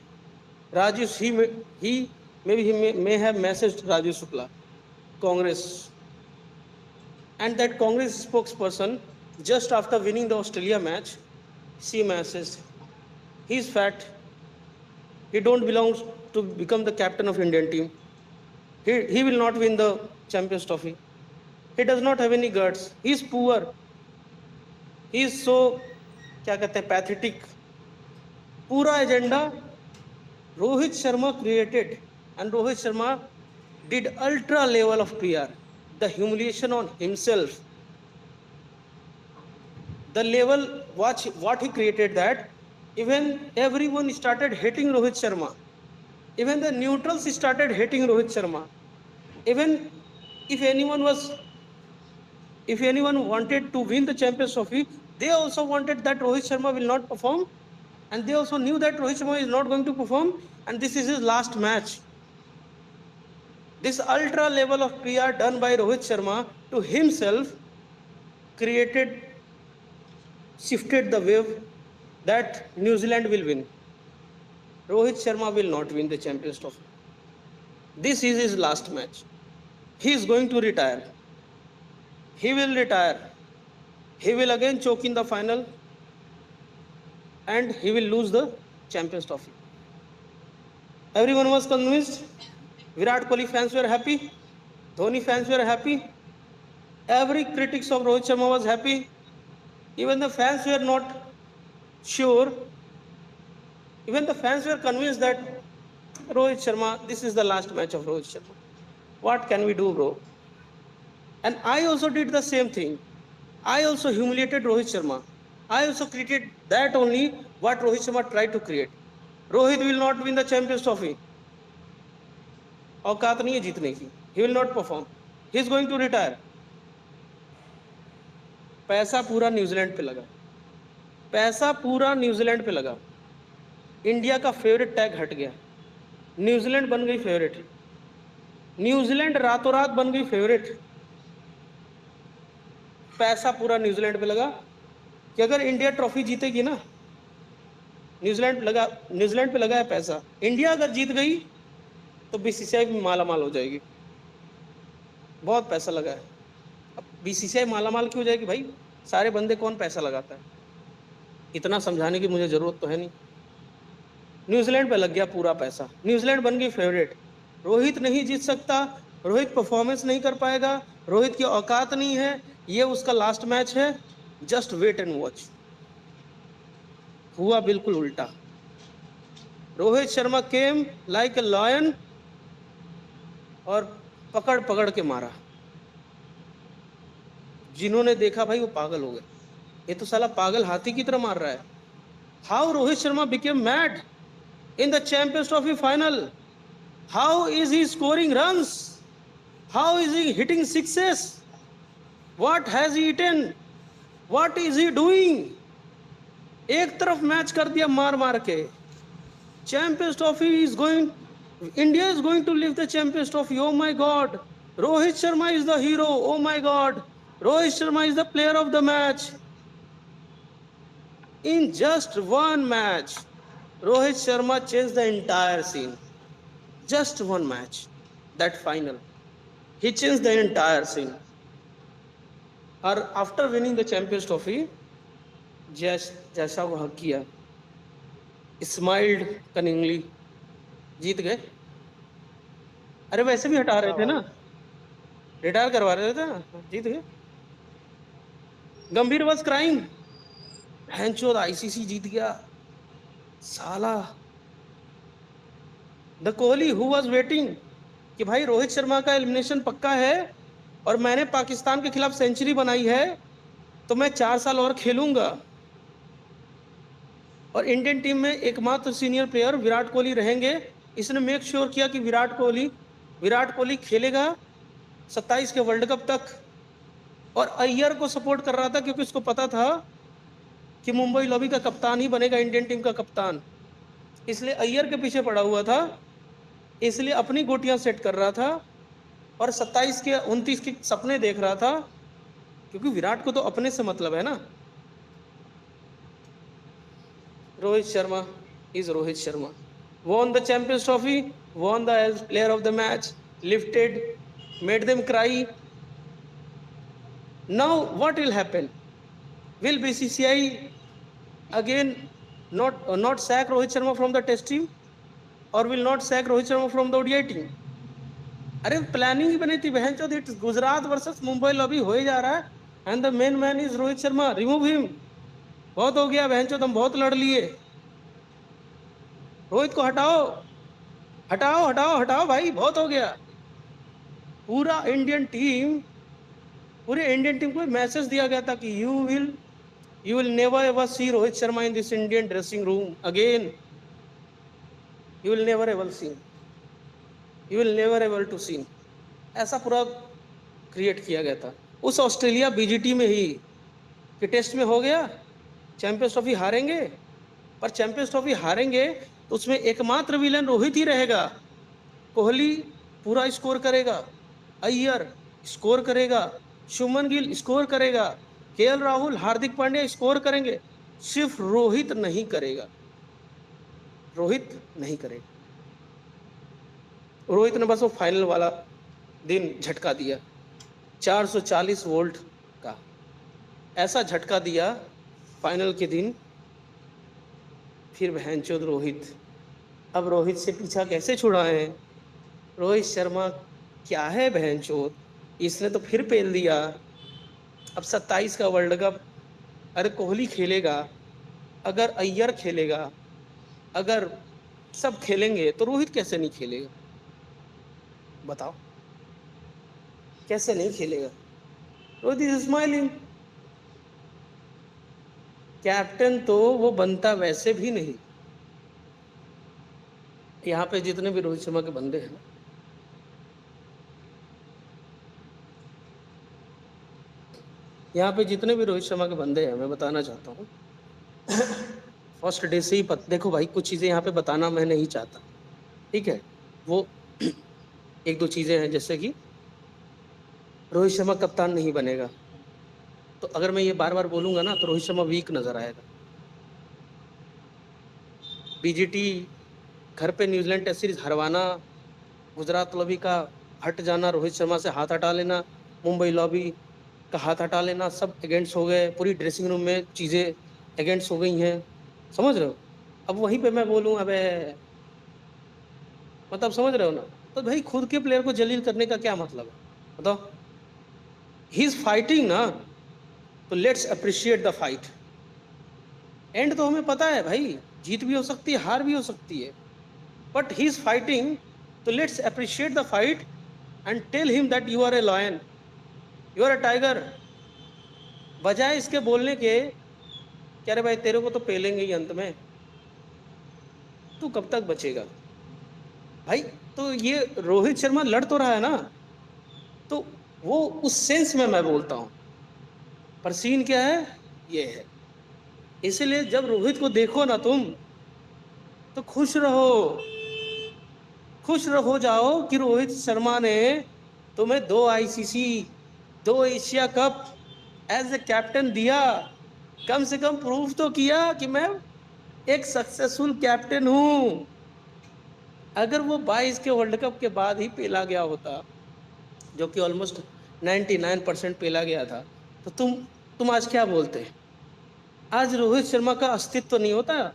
S1: he may have messaged Rajiv Shukla, Congress, and that Congress spokesperson, just after winning the Australia match, she messaged, he's fat, he don't belong to become the captain of Indian team, he will not win the Champions Trophy, he does not have any guts, he's poor, he is so pathetic. Pura agenda Rohit Sharma created, and Rohit Sharma did ultra level of PR, the humiliation on himself, the level what he created, that even everyone started hating Rohit Sharma, even the neutrals started hating Rohit Sharma, even if anyone wanted to win the Champions Trophy, they also wanted that Rohit Sharma will not perform, and they also knew that Rohit Sharma is not going to perform, and this is his last match. This ultra level of PR done by Rohit Sharma to himself shifted the wave that New Zealand will win. Rohit Sharma will not win the Champions Trophy. This is his last match. He is going to retire. He will retire. He will again choke in the final, and he will lose the Champions Trophy. Everyone was convinced. Virat Kohli fans were happy. Dhoni fans were happy. Every critics of Rohit Sharma was happy. Even the fans were not sure. Even the fans were convinced that Rohit Sharma, this is the last match of Rohit Sharma. What can we do, bro? And I also did the same thing. I also humiliated Rohit Sharma. I also created that only what Rohit Sharma tried to create. Rohit will not win the Champions Trophy. औकात नहीं है जीतने की. He will not perform. He is going to retire. पैसा पूरा New Zealand पे लगा. पैसा पूरा न्यूजीलैंड पे लगा. इंडिया का फेवरेट टैग हट गया. न्यूजीलैंड बन गई फेवरेट. न्यूजीलैंड रातों रात बन गई फेवरेट. पैसा पूरा न्यूजीलैंड पे लगा कि अगर इंडिया ट्रॉफी जीतेगी ना, न्यूजीलैंड पे लगा है पैसा. इंडिया अगर जीत गई तो बीसीसीआई भी मालामाल हो जाएगी. बहुत पैसा लगा है. अब बीसीसीआई मालामाल क्यों हो जाएगी भाई? सारे बंदे कौन पैसा लगाता है? इतना समझाने की मुझे जरूरत तो है नहीं. न्यूजीलैंड पे लग गया पूरा पैसा. न्यूजीलैंड बन गई फेवरेट. रोहित नहीं जीत सकता, रोहित परफॉर्मेंस नहीं कर पाएगा, रोहित की औकात नहीं है, ये उसका लास्ट मैच है. Just wait and watch. हुआ बिल्कुल उल्टा. Rohit Sharma came like a lion और पकड़ पकड़ के मारा. जिन्होंने देखा भाई वो पागल हो गए. ये तो साला पागल हाथी की तरह मार रहा है. How Rohit Sharma became mad in the Champions Trophy final? How is he scoring runs? How is he hitting sixes? What has he eaten? What is he doing? एक तरफ मैच कर दिया मार मार के. Champions Trophy is going, India is going to lift the Champions Trophy. Oh my God. Rohit Sharma is the hero. Oh my God. Rohit Sharma is the player of the match. In just one match, Rohit Sharma changed the entire scene. Just one match, that final. He changed the entire scene. और after winning the Champions Trophy, जैसा वो हक किया, smiled cunningly, जीत गए। अरे वैसे भी हटा रहे थे ना, रिटायर करवा रहे थे ना, जीत गए। गंभीर वाज क्राइंग, हैंचोद आईसीसी जीत गया साला। The Kohli who was waiting कि भाई रोहित शर्मा का एलिमिनेशन पक्का है और मैंने पाकिस्तान के खिलाफ सेंचुरी बनाई है तो मैं 4 साल और खेलूंगा। और इंडियन टीम में एकमात्र सीनियर प्लेयर विराट कोहली रहेंगे। इसने मेक श्योर किया कि विराट कोहली खेलेगा 27 के वर्ल्ड कप तक। और अय्यर को सपोर्ट कर रहा था क्योंकि उसको पता था कि मुंबई लॉबी का कप्तान ही बनेगा इंडियन टीम का कप्तान, इसलिए अय्यर के पीछे पड़ा हुआ था, इसलिए अपनी गोटियां सेट कर रहा था और 27 के 29 के सपने देख रहा था, क्योंकि विराट को तो अपने से मतलब है ना। Rohit Sharma is Rohit Sharma, won the Champions Trophy, won the as player of the match, lifted, made them cry. Now what will happen? Will BCCI again not sack Rohit Sharma from the test team or will not sack Rohit Sharma from the ODI team? अरे planning ही बनी थी बहन चौथ, it's Gujarat versus Mumbai lobby हो ही जा रहा है and the main man is Rohit Sharma, remove him. बहुत हो गया बहन चौथ, हम बहुत लड़ लिए, रोहित को हटाओ हटाओ हटाओ हटाओ भाई, बहुत हो गया। पूरा इंडियन टीम को मैसेज दिया गया था कि you will never ever see Rohit Sharma in this Indian dressing room again, you will never ever see, you will never ever to see. ऐसा पूरा क्रिएट किया गया था उस ऑस्ट्रेलिया बीजीटी में ही कि टेस्ट में हो गया, चैंपियंस ट्रॉफी हारेंगे, पर चैंपियंस ट्रॉफी हारेंगे तो उसमें एकमात्र विलन रोहित ही रहेगा। कोहली पूरा स्कोर करेगा, अय्यर स्कोर करेगा, शुभमन गिल स्कोर करेगा, केएल राहुल, हार्दिक पांड्या स्कोर करेंगे, सिर्फ रोहित नहीं करेगा, रोहित नहीं करेगा। रोहित ने बस वो फाइनल वाला दिन झटका दिया, 440 वोल्ट का ऐसा झटका दिया फाइनल के दिन। फिर बहनचोद रोहित, अब रोहित से पीछा कैसे छुड़ाएं? रोहित शर्मा क्या है बहनचोद, इसने तो फिर पेल दिया। अब 27 का वर्ल्ड कप, अरे कोहली खेलेगा, अगर अय्यर खेलेगा, अगर सब खेलेंगे तो रोहित कैसे नहीं खेलेगा? बताओ कैसे नहीं खेलेगा? Rohit is smiling. कैप्टन तो वो बनता वैसे भी नहीं। यहाँ पे जितने भी रोहित शर्मा के बंदे हैं ना, यहाँ पे जितने भी रोहित शर्मा के बंदे हैं, मैं बताना चाहता हूँ फर्स्ट डे से ही देखो भाई, कुछ चीज़ें यहाँ पे बताना मैं नहीं चाहता, ठीक है? वो एक दो चीज़ें हैं, जैसे कि रोहित शर्मा कप्तान नहीं बनेगा, तो अगर मैं ये बार बार बोलूँगा ना तो रोहित शर्मा वीक नज़र आएगा। बीजीटी घर पे न्यूजीलैंड टेस्ट सीरीज हरवाना, गुजरात लॉबी का हट जाना, रोहित शर्मा से हाथ हटा लेना, मुंबई लॉबी का हाथ हटा लेना, सब अगेंस्ट हो गए, पूरी ड्रेसिंग रूम में चीज़ें अगेंस्ट हो गई हैं, समझ रहे हो? अब वहीं पे मैं बोलूँ अबे, मतलब समझ रहे हो ना? तो भाई खुद के प्लेयर को जलील करने का क्या मतलब है बताओ? ही इज फाइटिंग ना, तो let's appreciate the fight. And तो हमें पता है भाई, जीत भी हो सकती है, हार भी हो सकती है, बट ही इज फाइटिंग, तो let's appreciate the fight and tell him that you are a lion, you are a tiger. बजाय इसके बोलने के क्या रे भाई तेरे को तो पेलेंगे ही अंत में, तू कब तक बचेगा भाई? तो ये रोहित शर्मा लड़ तो रहा है ना, तो वो उस सेंस में मैं बोलता हूं, पर सीन क्या है ये है। इसलिए जब रोहित को देखो ना तुम, तो खुश रहो जाओ कि रोहित शर्मा ने तुम्हें 2 ICC, 2 Asia cup as a captain दिया। कम से कम प्रूफ तो किया कि मैं एक सक्सेसफुल कैप्टन हूं। अगर वो 22 के वर्ल्ड कप के बाद ही पेला गया होता, जो कि ऑलमोस्ट 99% पेला गया था, तो तुम आज क्या बोलते? आज रोहित शर्मा का अस्तित्व नहीं होता,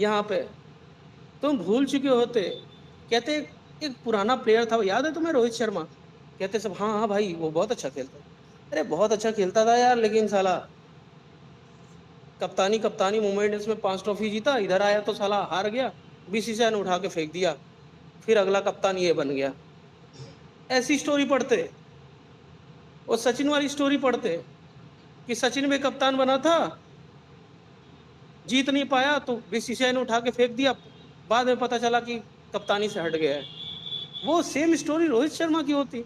S1: यहाँ पे तुम भूल चुके होते। कहते एक पुराना प्लेयर था, याद है तुम्हें, रोहित शर्मा। कहते सब हाँ हाँ भाई वो बहुत अच्छा खेलता है। अरे बहुत अच्छा खेलता था यार, लेकिन साला कप्तानी कप्तानी मुंबई इंडियंस में 5 ट्रॉफी जीता, इधर आया तो साला हार गया, बीसीसीआई ने उठा के फेंक दिया, फिर अगला कप्तान ये बन गया। ऐसी स्टोरी पढ़ते। और सचिन वाली स्टोरी पढ़ते कि सचिन भी कप्तान बना था, जीत नहीं पाया तो बीसीसीआई ने उठा के फेंक दिया, बाद में पता चला कि कप्तानी से हट गया है। वो सेम स्टोरी रोहित शर्मा की होती।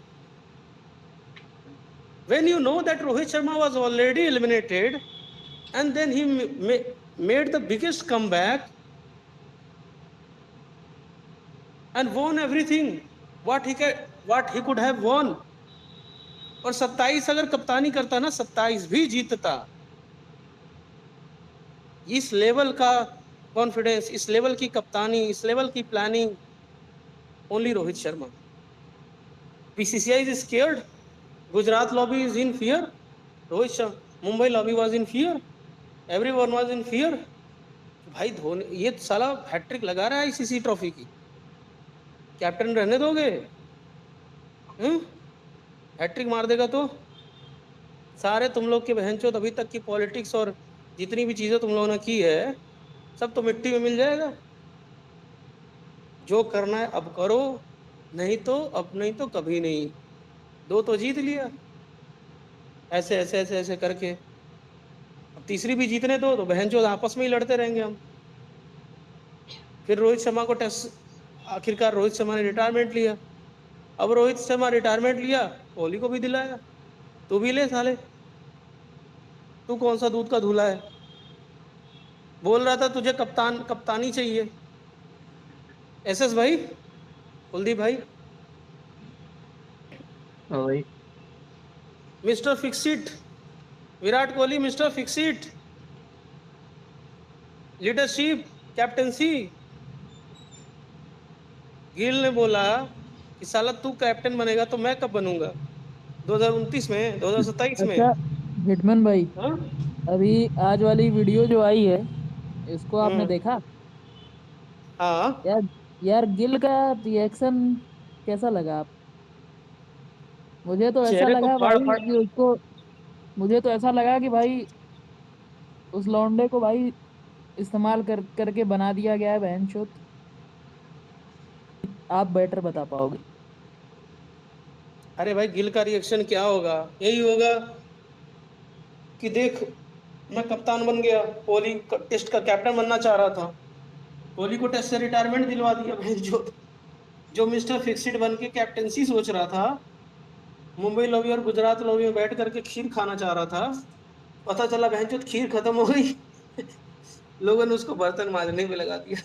S1: when you know that Rohit Sharma was already eliminated and then he made the biggest comeback and won everything what he could have won। और 27 अगर कप्तानी करता ना, 27 भी जीतता। इस लेवल का कॉन्फिडेंस, इस लेवल की कप्तानी, इस लेवल की planning only Rohit Sharma. BCCI is scared, Gujarat lobby is in fear, Rohit Sharma Mumbai lobby was in fear, everyone was in fear. भाई धोनी ये साला हैट्रिक लगा रहा है आईसीसी ट्रॉफी की, कैप्टन रहने दोगे? हैट्रिक मार देगा तो सारे तुम लोग के बहनचोद अभी तक की पॉलिटिक्स और जितनी भी चीजें तुम लोगों ने की है सब तो मिट्टी में मिल जाएगा। जो करना है अब करो, नहीं तो अब नहीं तो कभी नहीं। दो तो जीत लिया ऐसे ऐसे ऐसे ऐसे करके, अब तीसरी भी जीतने दो तो बहनचोद आपस में ही लड़ते रहेंगे हम। फिर रोहित शर्मा को टेस्ट, आखिरकार रोहित शर्मा ने रिटायरमेंट लिया। अब रोहित शर्मा रिटायरमेंट लिया, कोहली को भी दिलाया, तू भी ले साले, तू कौन सा दूध का धूला है। बोल रहा था तुझे कप्तान कप्तानी चाहिए। एसएस भाई, कुलदीप भाई,
S2: भाई
S1: mister Fixit, Virat Kohli mister Fixit, leadership, captaincy. Gill ने बोला कि साला तू कैप्टन बनेगा तो मैं कब बनूंगा, 2029 में, 2027 में।
S3: अच्छा हिटमैन भाई,
S1: हाँ
S3: अभी आज वाली वीडियो जो आई है इसको आपने देखा?
S1: हाँ।
S3: यार यार गिल का रिएक्शन कैसा लगा आप? मुझे तो ऐसा
S1: चेहरे को
S3: लगा
S1: फाड़
S3: भाई
S1: फाड़,
S3: कि उसको, मुझे तो ऐसा लगा कि भाई उस लौंडे को भाई इस्तेमाल करके बना दिया गया है बहनचोद। आप बेटर बता पाओगे।
S1: अरे भाई गिल का रिएक्शन क्या होगा, यही होगा कि देख मैं कप्तान बन गया, कोहली टेस्ट का कैप्टन बनना चाह रहा था, कोहली को टेस्ट से रिटायरमेंट दिलवा दिया भाई। जो मिस्टर फिक्सिट बन के कैप्टनसी सोच रहा था, मुंबई लॉबी और गुजरात लॉबी में बैठ करके खीर खाना चाह रहा था, पता चला बहनचोद खीर खत्म हो गई। लोगों ने उसको बर्तन मांजने में लगा दिया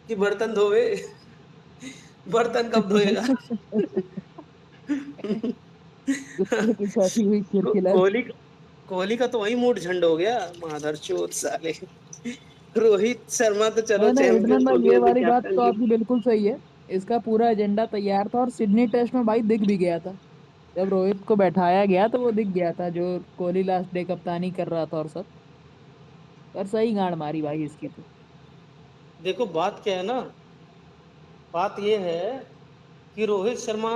S1: कि बर्तन धोवे, बर्तन कब धोएगा।
S3: कुत्ते की छाती हुई खीर खिला दी।
S1: कोहली कोहली का तो वही मूड झंड हो गया, माधर चोत साले। रोहित शर्मा तो चलो
S3: नहीं नहीं
S1: चैंपियन
S3: हिटमैन
S1: हो
S3: भाई, ये
S1: गया
S3: वाली बात
S1: कैप्टन
S3: तो
S1: की।
S3: आपकी बिल्कुल सही है। इसका पूरा एजेंडा तैयार था और सिडनी टेस्ट में भाई दिख भी गया था। जब रोहित को बैठाया गया तो वो दिख गया था, जो कोहली लास्ट डे कप्तानी कर रहा था और सब। पर सही गांड मारी भाई इसकी तो।
S1: देखो बात क्या है ना, बात ये है कि रोहित शर्मा,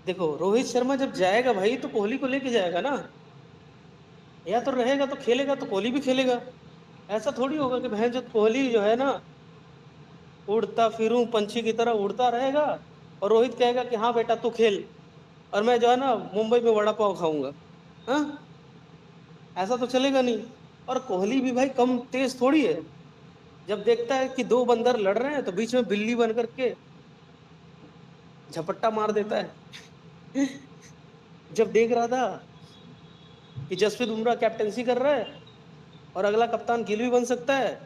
S1: देखो रोहित शर्मा जब जाएगा भाई तो कोहली को लेके जाएगा ना, या तो रहेगा तो खेलेगा तो कोहली भी खेलेगा। ऐसा थोड़ी होगा कि भैंस जो कोहली जो है ना उड़ता फिरूं पंछी की तरह उड़ता रहेगा और रोहित कहेगा कि हाँ बेटा तू खेल और मैं जो है ना मुंबई में वड़ा पाव खाऊंगा। हाँ, ऐसा तो चलेगा नहीं। और कोहली भी भाई कम तेज थोड़ी है, जब देखता है कि दो बंदर लड़ रहे हैं तो बीच में बिल्ली बन करके झपट्टा मार देता है। जब देख रहा था कि जसप्रीत बुमराह कैप्टनसी कर रहा है और अगला कप्तान गिल भी बन सकता है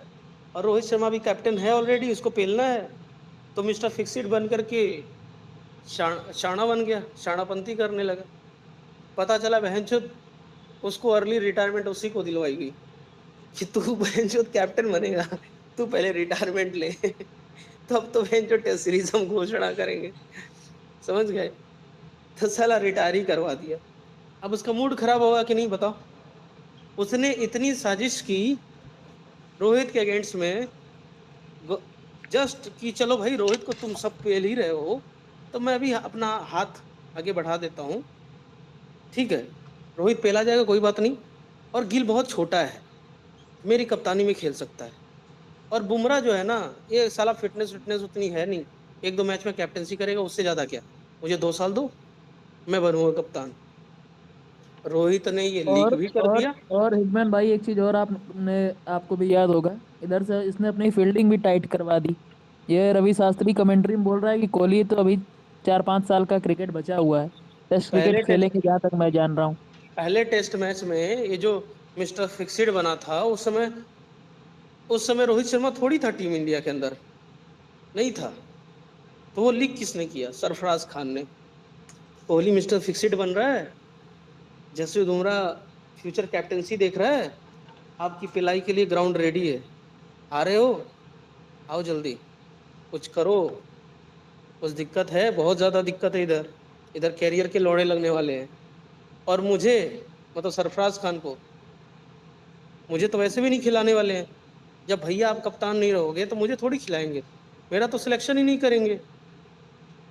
S1: और रोहित शर्मा भी कैप्टन है ऑलरेडी, उसको पेलना है, तो मिस्टर फिक्सिट बन करके शाना बन गया, शानापंती करने लगा। पता चला बहनचोद उसको अर्ली रिटायरमेंट उसी को दिलवाई गई कि तू बहनचोद कैप्टन बनेगा, तू पहले रिटायरमेंट ले। तब तो बहनचोद टेस्ट सीरीज हम घोषणा करेंगे, समझ गए। तो साला रिटायर ही करवा दिया। अब उसका मूड खराब होगा कि नहीं बताओ। उसने इतनी साजिश की रोहित के अगेंस्ट में जस्ट कि चलो भाई रोहित को तुम सब पेल ही रहे हो, तो मैं भी अपना हाथ आगे बढ़ा देता हूँ। ठीक है, रोहित पेला जाएगा, कोई बात नहीं। और गिल बहुत छोटा है, मेरी कप्तानी में खेल सकता है। और बुमराह जो है ना, ये साला फिटनेस फिटनेस उतनी है नहीं, एक दो मैच में कैप्टनसी करेगा, उससे ज्यादा क्या। मुझे 2 साल दो, मैं बनूंगा कप्तान। रोहित ने ये लीक
S3: और
S1: भी कर
S3: और
S1: दिया।
S3: और हिटमैन भाई, एक चीज और आपने, आपको भी याद होगा, इधर से इसने अपनी फील्डिंग भी टाइट करवा दी। ये रवि शास्त्री कमेंट्री में बोल रहा है कि कोहली तो अभी 4-5 साल का क्रिकेट बचा हुआ है, टेस्ट क्रिकेट
S1: पहले टेस्ट
S3: खेलेंगे जहां तक मैं जान रहा हूँ।
S1: पहले टेस्ट मैच में ये जो मिस्टर फिक्सिड बना था, उस समय रोहित शर्मा थोड़ी था टीम इंडिया के अंदर, नहीं था। तो वो लीक किसने किया? सरफराज खान ने। कोहली मिस्टर फिक्सिड बन रहा है, जसप्रीत बुमराह फ्यूचर कैप्टेंसी देख रहा है, आपकी पिलाई के लिए ग्राउंड रेडी है। आ रहे हो, आओ जल्दी, कुछ करो। कुछ दिक्कत है, बहुत ज्यादा दिक्कत है इधर। इधर कैरियर के लौड़े लगने वाले हैं। और मुझे, मतलब सरफराज खान को, मुझे तो वैसे भी नहीं खिलाने वाले हैं। जब भैया आप कप्तान नहीं रहोगे तो मुझे थोड़ी खिलाएंगे, मेरा तो सिलेक्शन ही नहीं करेंगे।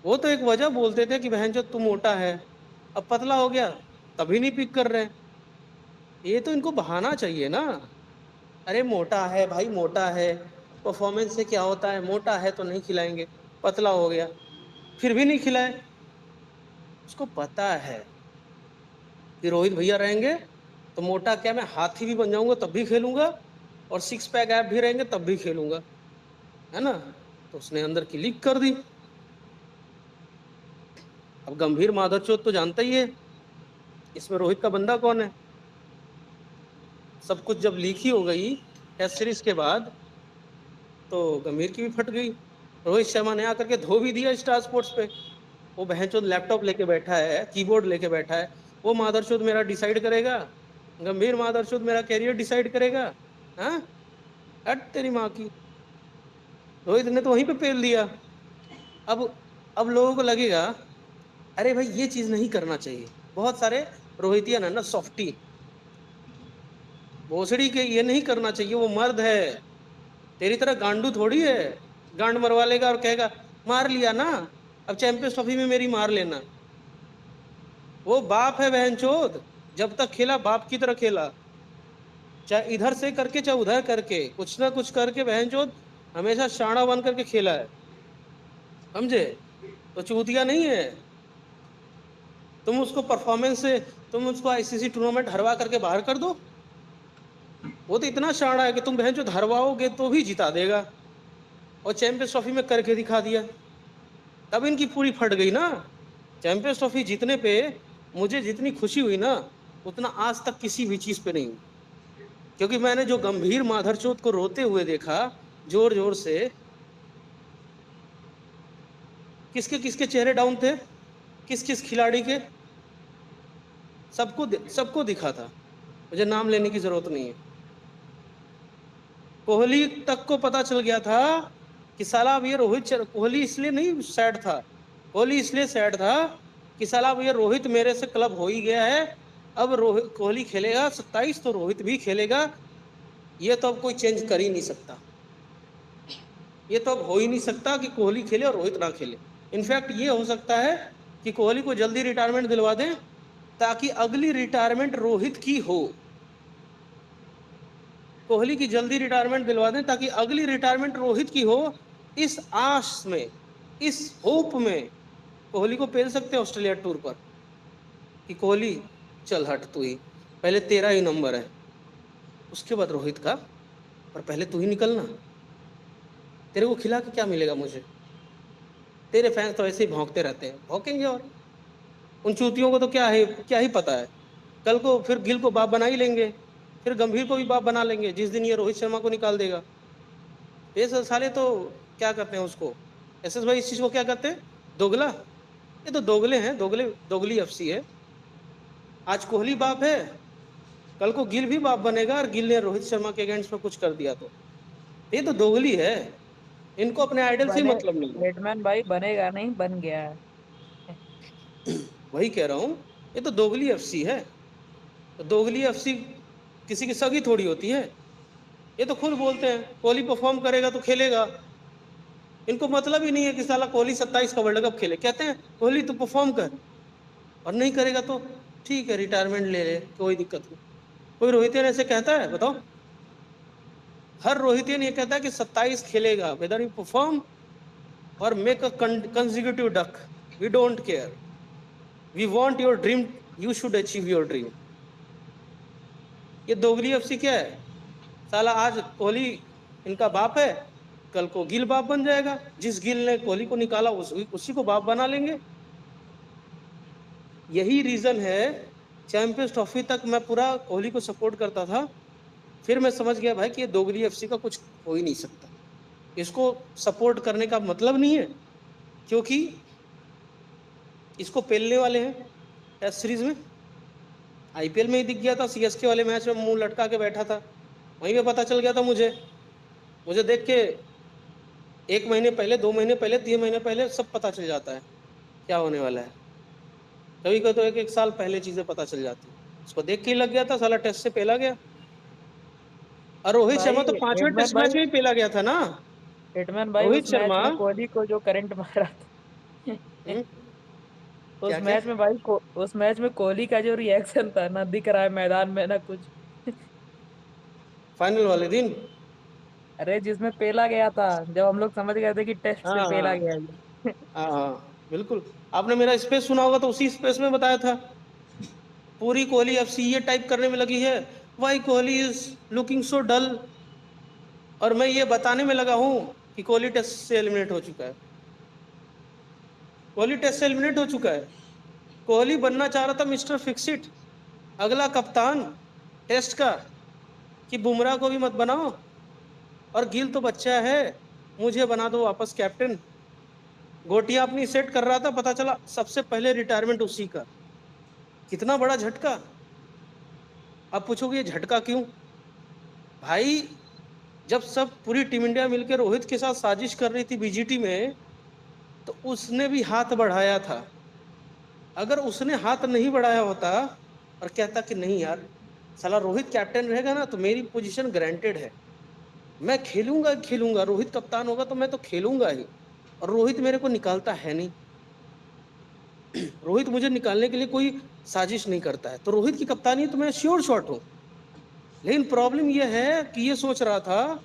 S1: वो तो एक वजह बोलते थे कि बहन जो तू मोटा है, अब पतला हो गया, तभी नहीं पिक कर रहे हैं। ये तो इनको बहाना चाहिए ना। अरे मोटा है भाई, मोटा है, परफॉर्मेंस से क्या होता है, मोटा है तो नहीं खिलाएंगे, पतला हो गया फिर भी नहीं खिलाए। उसको पता है कि रोहित भैया रहेंगे तो मोटा क्या, मैं हाथी भी बन जाऊंगा तब भी खेलूंगा, और सिक्स पैक ऐप भी रहेंगे तब भी खेलूंगा, है ना। तो उसने अंदर की लीक कर दी। अब गंभीर मादरचोद तो जानता ही है, इसमें रोहित का बंदा कौन है। सब कुछ जब लीक ही हो गई टेस्ट सीरीज के बाद, तो गंभीर की भी फट गई। रोहित शर्मा ने आकर के धो भी दिया स्टार स्पोर्ट्स पे। वो बहनचोद लैपटॉप लेके बैठा है, कीबोर्ड लेके बैठा है, वो मादरचोद मेरा डिसाइड करेगा, गंभीर मादरचोद मेरा कैरियर डिसाइड करेगा। हाँ, हट तेरी माँ की। रोहित ने तो वहीं पे पेल दिया। अब अब लोगों को लगेगा, अरे भाई ये चीज नहीं करना चाहिए। बहुत सारे रोहितियन है ना, सॉफ्टी, भोसड़ी के, ये नहीं करना चाहिए, वो मर्द है, तेरी तरह गांडू थोड़ी है। गांड मरवा लेगा और कहेगा मार लिया ना, अब चैंपियंस ट्रॉफी में मेरी मार लेना। वो बाप है बहनचोद, जब तक खेला बाप की तरह खेला, चाहे इधर से करके चाहे उधर करके, कुछ ना कुछ करके बहनचोद हमेशा शाणा बन करके खेला है, समझे। तो चूतिया नहीं है। तुम उसको परफॉर्मेंस से, तुम उसको आईसीसी टूर्नामेंट हरवा करके बाहर कर दो, वो तो इतना शाणा है कि तुम बहनचोद हरवाओगे तो भी जिता देगा। और चैंपियंस ट्रॉफी में करके दिखा दिया, तब इनकी पूरी फट गई ना। चैंपियंस ट्रॉफी जीतने पे मुझे जितनी खुशी हुई ना, उतना आज तक किसी भी चीज पे नहीं हुई। क्योंकि मैंने जो गंभीर माधरचोद को रोते हुए देखा, जोर जोर से, किसके किसके चेहरे डाउन थे, किस किस खिलाड़ी के, सबको दिखा था। मुझे नाम लेने की जरूरत नहीं है। कोहली तक को पता चल गया था कि साला अब ये कोहली इसलिए नहीं सैड था, कोहली इसलिए सैड था कि साला अब ये रोहित मेरे से क्लब हो ही गया है। अब रोहित कोहली खेलेगा 27 तो रोहित भी खेलेगा, ये तो अब कोई चेंज कर ही नहीं सकता। ये तो अब हो ही नहीं सकता कि कोहली खेले और रोहित ना खेले। इनफैक्ट ये हो सकता है कि कोहली को जल्दी रिटायरमेंट दिलवा दें, ताकि अगली रिटायरमेंट रोहित की हो। कोहली की जल्दी रिटायरमेंट दिलवा दें ताकि अगली रिटायरमेंट रोहित की हो। इस आस में, इस होप में कोहली को पेल सकते हैं ऑस्ट्रेलिया टूर पर कि कोहली चल हट तू ही, पहले तेरा ही नंबर है, उसके बाद रोहित का, पर पहले तू ही निकलना। तेरे को खिला के क्या मिलेगा मुझे? तेरे फैंस तो ऐसे ही भौंकते रहते हैं, भौंकेंगे। और उन चूतियों को तो क्या ही पता है। कल को फिर गिल को बाप बना ही लेंगे, फिर गंभीर को भी बाप बना लेंगे जिस दिन ये रोहित शर्मा को निकाल देगा। ये साले तो क्या कहते हैं उसको, एसएस भाई, इस चीज को क्या कहते हैं? दोगला। ये तो दोगले हैं, दोगली एफसी है। आज कोहली बाप है, कल को गिल भी बाप बनेगा, और गिल ने रोहित शर्मा के अगेंस्ट में कुछ कर दिया तो ये तो दोगली है। इनको अपने आइडल से ही
S3: बने,
S1: मतलब नहीं
S3: हेटमैन भाई बनेगा नहीं, बन गया है।
S1: है। वही कह रहा हूं, ये तो दोगली एफसी है। तो दोगली एफसी किसी की सगी थोड़ी होती है। ये तो खुद बोलते हैं कोहली परफॉर्म करेगा तो खेलेगा। इनको मतलब ही नहीं है कि साला कोहली 27 का वर्ल्ड कप खेले। कहते हैं कोहली तो परफॉर्म कर, और नहीं करेगा तो ठीक है रिटायरमेंट ले ले, कोई दिक्कत नहीं। कोई रोहितियन ऐसे कहता है बताओ? हर रोहितियन ये कहता है कि 27 खेलेगा वेदर यू परफॉर्म और make a consecutive duck, we don't care, we want your dream, you should achieve your dream. ये दोगली एफसी क्या है? साला आज कोहली इनका बाप है, कल को गिल बाप बन जाएगा। जिस गिल ने कोहली को निकाला उसी को बाप बना लेंगे। यही रीजन है, चैंपियंस ट्रॉफी तक मैं पूरा कोहली को सपोर्ट करता था, फिर मैं समझ गया भाई कि ये दोगली एफसी का कुछ हो ही नहीं सकता। इसको सपोर्ट करने का मतलब नहीं है, क्योंकि इसको पेलने वाले हैं टेस्ट सीरीज में। आईपीएल में ही दिख गया था, सीएसके वाले मैच में मुंह लटका के बैठा था, वहीं पे पता चल गया था मुझे देख के 1 महीने पहले, 2 महीने पहले, 3 महीने पहले सब पता चल जाता है क्या होने वाला है। कभी को तो एक साल पहले चीजें पता चल जाती है। उसको देख के ही लग गया था, साला टेस्ट से पेला गया। और रोहित
S3: भाई
S1: शर्मा तो 5वें
S3: हिटमैन
S1: टेस्ट
S3: भाई,
S1: मैच में ही पेला गया था ना।
S3: हिटमैन भाई
S1: रोहित
S3: उस मैच
S1: शर्मा।
S3: में कोहली को जो करंट मारा था
S1: हम्म,
S3: उस
S1: क्या क्या?
S3: मैच में भाई को उस मैच में कोहली का जो रिएक्शन था ना, दिख रहा है मैदान में ना कुछ।
S1: फाइनल वाले दिन।
S3: अरे जिसमें पेला गया था, जब हम लोग समझ गए थे कि टेस्ट से
S1: हाँ
S3: पेला
S1: हाँ
S3: गया ये।
S1: हाँ हाँ बिल्कुल। आपने मेरा स्पेस सुना होगा तो उसी स्पेस में बताया था। पूरी कोहली एफसी ये टाइप करने में लगी है, why Kohli is looking so dull, और मैं ये बताने में लगा हूं कि कोहली टेस्ट से एलिमिनेट हो चुका है। कोहली टेस्ट से एलिमिनेट हो चुका है। कोहली बनना चाह रहा था मिस्टर फिक्सिट, अगला कप्तान टेस्ट का, कि बुमराह को भी मत बनाओ और गिल तो बच्चा है, मुझे बना दो वापस कैप्टन। गोटियां अपनी सेट कर रहा था, पता चला सबसे पहले रिटायरमेंट उसी का। कितना बड़ा झटका। अब पूछोगे ये झटका क्यों? भाई जब सब पूरी टीम इंडिया मिलकर रोहित के साथ साजिश कर रही थी बीजीटी में, तो उसने भी हाथ बढ़ाया था। अगर उसने हाथ नहीं बढ़ाया होता और कहता कि नहीं यार, साला रोहित कैप्टन रहेगा ना तो मेरी पोजीशन गारंटेड है, मैं खेलूंगा खेलूंगा, रोहित कप्तान होगा तो मैं तो खेलूंगा ही, और रोहित मेरे को निकालता है नहीं, रोहित मुझे निकालने के लिए कोई साजिश नहीं करता है, तो रोहित की कप्तानी तो मैं श्योर शॉट हूं। लेकिन प्रॉब्लम यह है कि ये सोच रहा था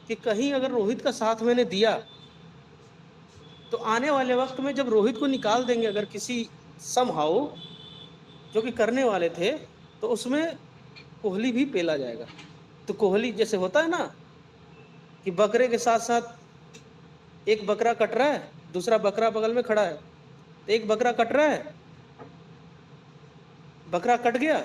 S1: कि कहीं अगर रोहित का साथ मैंने दिया तो आने वाले वक्त में जब रोहित को निकाल देंगे अगर किसी समहाउ, जो कि करने वाले थे, तो उसमें कोहली भी पेला जाएगा। तो कोहली जैसे होता है ना कि बकरे के साथ साथ एक बकरा कट रहा है, दूसरा बकरा बगल में खड़ा है, तो एक बकरा कट रहा है, बकरा कट गया,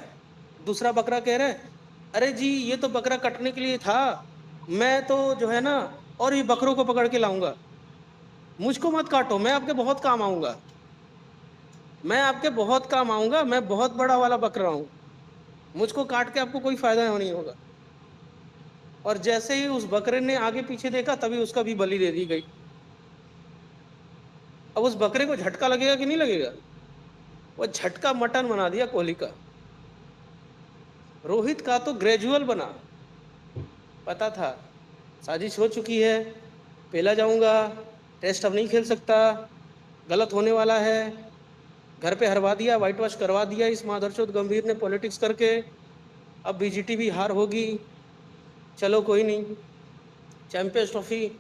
S1: दूसरा बकरा कह रहा है अरे जी ये तो बकरा कटने के लिए था, मैं तो जो है ना और ये बकरों को पकड़ के लाऊंगा, मुझको मत काटो, मैं आपके बहुत काम आऊंगा, मैं आपके बहुत काम आऊंगा, मैं बहुत बड़ा वाला बकरा हूं, मुझको काट के आपको कोई फायदा नहीं होगा। और जैसे ही उस बकरे ने आगे पीछे देखा तभी उसका भी बलि दे दी गई। अब उस बकरे को झटका लगेगा कि नहीं लगेगा? वो झटका मटन बना दिया कोहली का। रोहित का तो ग्रेजुअल बना, पता था साजिश हो चुकी है, पेला जाऊंगा, टेस्ट अब नहीं खेल सकता, गलत होने वाला है, घर पे हरवा दिया, व्हाइट वॉश करवा दिया इस माधरचोद गंभीर ने पॉलिटिक्स करके। अब बीजीटी भी हार होगी, चलो कोई नहीं, चैंपियंस ट्रॉफी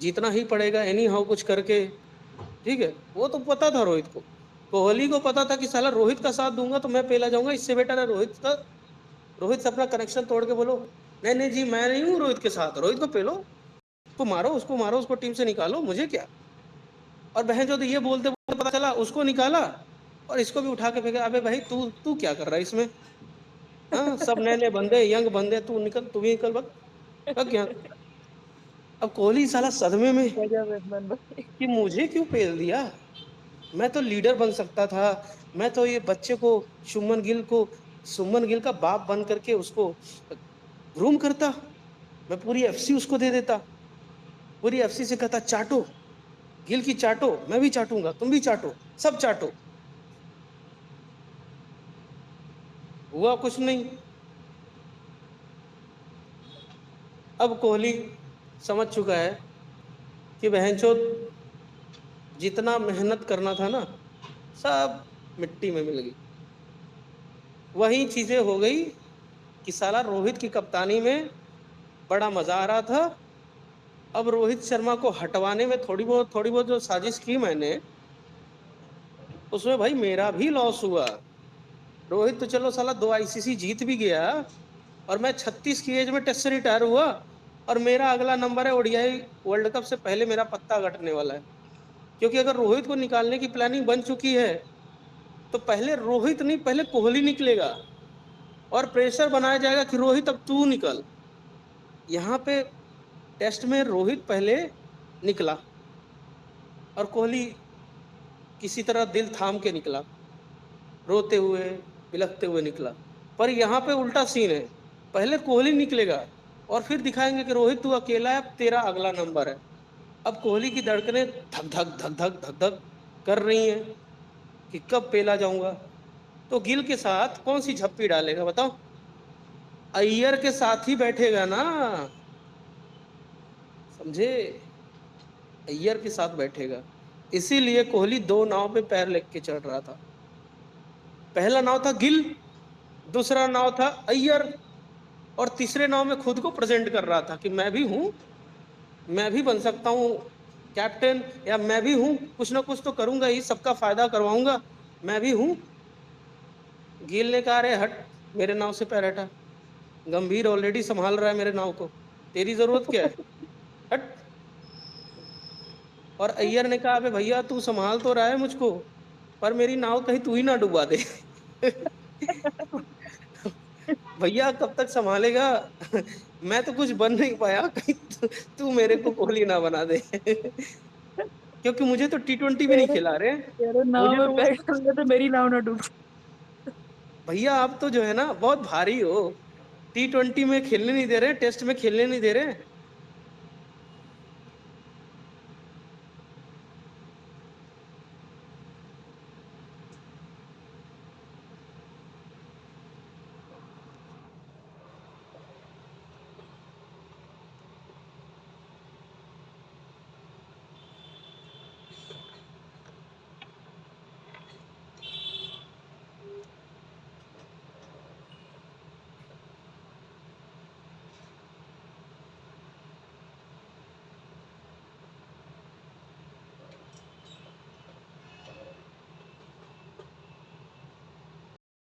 S1: जीतना ही पड़ेगा एनी हाउ कुछ करके। ठीक है, वो तो पता था रोहित को, कोहली को पता था कि साला रोहित का साथ दूंगा तो मैं पेला जाऊंगा, इससे बेटर है रोहित से अपना कनेक्शन तोड़ के बोलो नहीं नहीं जी मैं नहीं हूँ रोहित के साथ, रोहित को पेलो, उसको मारो, उसको टीम से निकालो, मुझे क्या। और बहन जो तो ये बोलते बोलते पता चला उसको निकाला और इसको भी उठा के फेंका। अबे भाई तू तू क्या कर रहा है इसमें? हाँ सब नए नए बंदे, यंग बंदे, तू निकल, तू भी निकल, बक यहाँ से। अब कोहली साला सदमे में
S3: गजब हिटमैन भाई।
S1: कि मुझे क्यों पेल दिया, मैं तो लीडर बन सकता था, मैं तो ये बच्चे को, शुभमन गिल को, शुभमन गिल का बाप बन करके उसको ग्रूम करता, मैं पूरी एफसी उसको दे देता, पूरी एफसी से कहता चाटो, गिल की चाटो, मैं भी चाटूंगा, तुम भी चाटो, सब चाटो। हुआ कुछ नहीं। अब कोहली समझ चुका है कि बहनचोद जितना मेहनत करना था ना सब मिट्टी में मिल गई। वही चीजें हो गई कि साला रोहित की कप्तानी में बड़ा मजा आ रहा था। अब रोहित शर्मा को हटवाने में थोड़ी बहुत जो साजिश की मैंने, उसमें भाई मेरा भी लॉस हुआ। रोहित तो चलो साला 2 आईसीसी जीत भी गया, और मैं 36 की एज में टेस्ट से रिटायर हुआ, और मेरा अगला नंबर है ओडीआई वर्ल्ड कप से पहले मेरा पत्ता कटने वाला है। क्योंकि अगर रोहित को निकालने की प्लानिंग बन चुकी है तो पहले रोहित नहीं, पहले कोहली निकलेगा और प्रेशर बनाया जाएगा कि रोहित अब तू निकल। यहाँ पे टेस्ट में रोहित पहले निकला और कोहली किसी तरह दिल थाम के निकला, रोते हुए बिलखते हुए निकला। पर यहाँ पे उल्टा सीन है, पहले कोहली निकलेगा और फिर दिखाएंगे कि रोहित तू अकेला है, अब तेरा अगला नंबर है। अब कोहली की धड़कनें धक धक धक धक धक धक कर रही हैं कि कब पेला जाऊंगा। तो गिल के साथ कौन सी झप्पी डालेगा बताओ? अय्यर के साथ ही बैठेगा ना, समझे? अय्यर के साथ बैठेगा। इसीलिए कोहली 2 नाव पे पैर लेके चढ़ रहा था। पहला नाव था गिल, दूसरा नाव था अय्यर, और तीसरे नाव में खुद को प्रेजेंट कर रहा था कि मैं भी हूं, मैं भी बन सकता हूं कैप्टन, या मैं भी हूं, कुछ ना कुछ तो करूंगा ही, सबका फायदा करवाऊंगा, मैं भी हूं। गिल ने कहा अरे हट, मेरे नाव से पैर हटा, गंभीर ऑलरेडी संभाल रहा है मेरे नाव को, तेरी जरूरत क्या है, हट। और अय्यर ने कहा अबे भैया तू संभाल तो रहा है मुझको, पर मेरी नाव कहीं तू ही ना डुबा दे। भैया कब तक संभालेगा? मैं तो कुछ बन नहीं पाया, कहीं तू मेरे को कोहली ना बना दे। क्योंकि मुझे तो T20 भी नहीं
S3: तेरे
S1: खिला रहे,
S3: तेरे नाव
S1: मुझे
S3: में
S1: तो
S3: पैर डालूंगा तो मेरी नाव ना डूब।
S1: भैया आप तो जो है ना बहुत भारी हो, T20 में खेलने नहीं दे रहे, टेस्ट में खेलने नहीं दे रहे,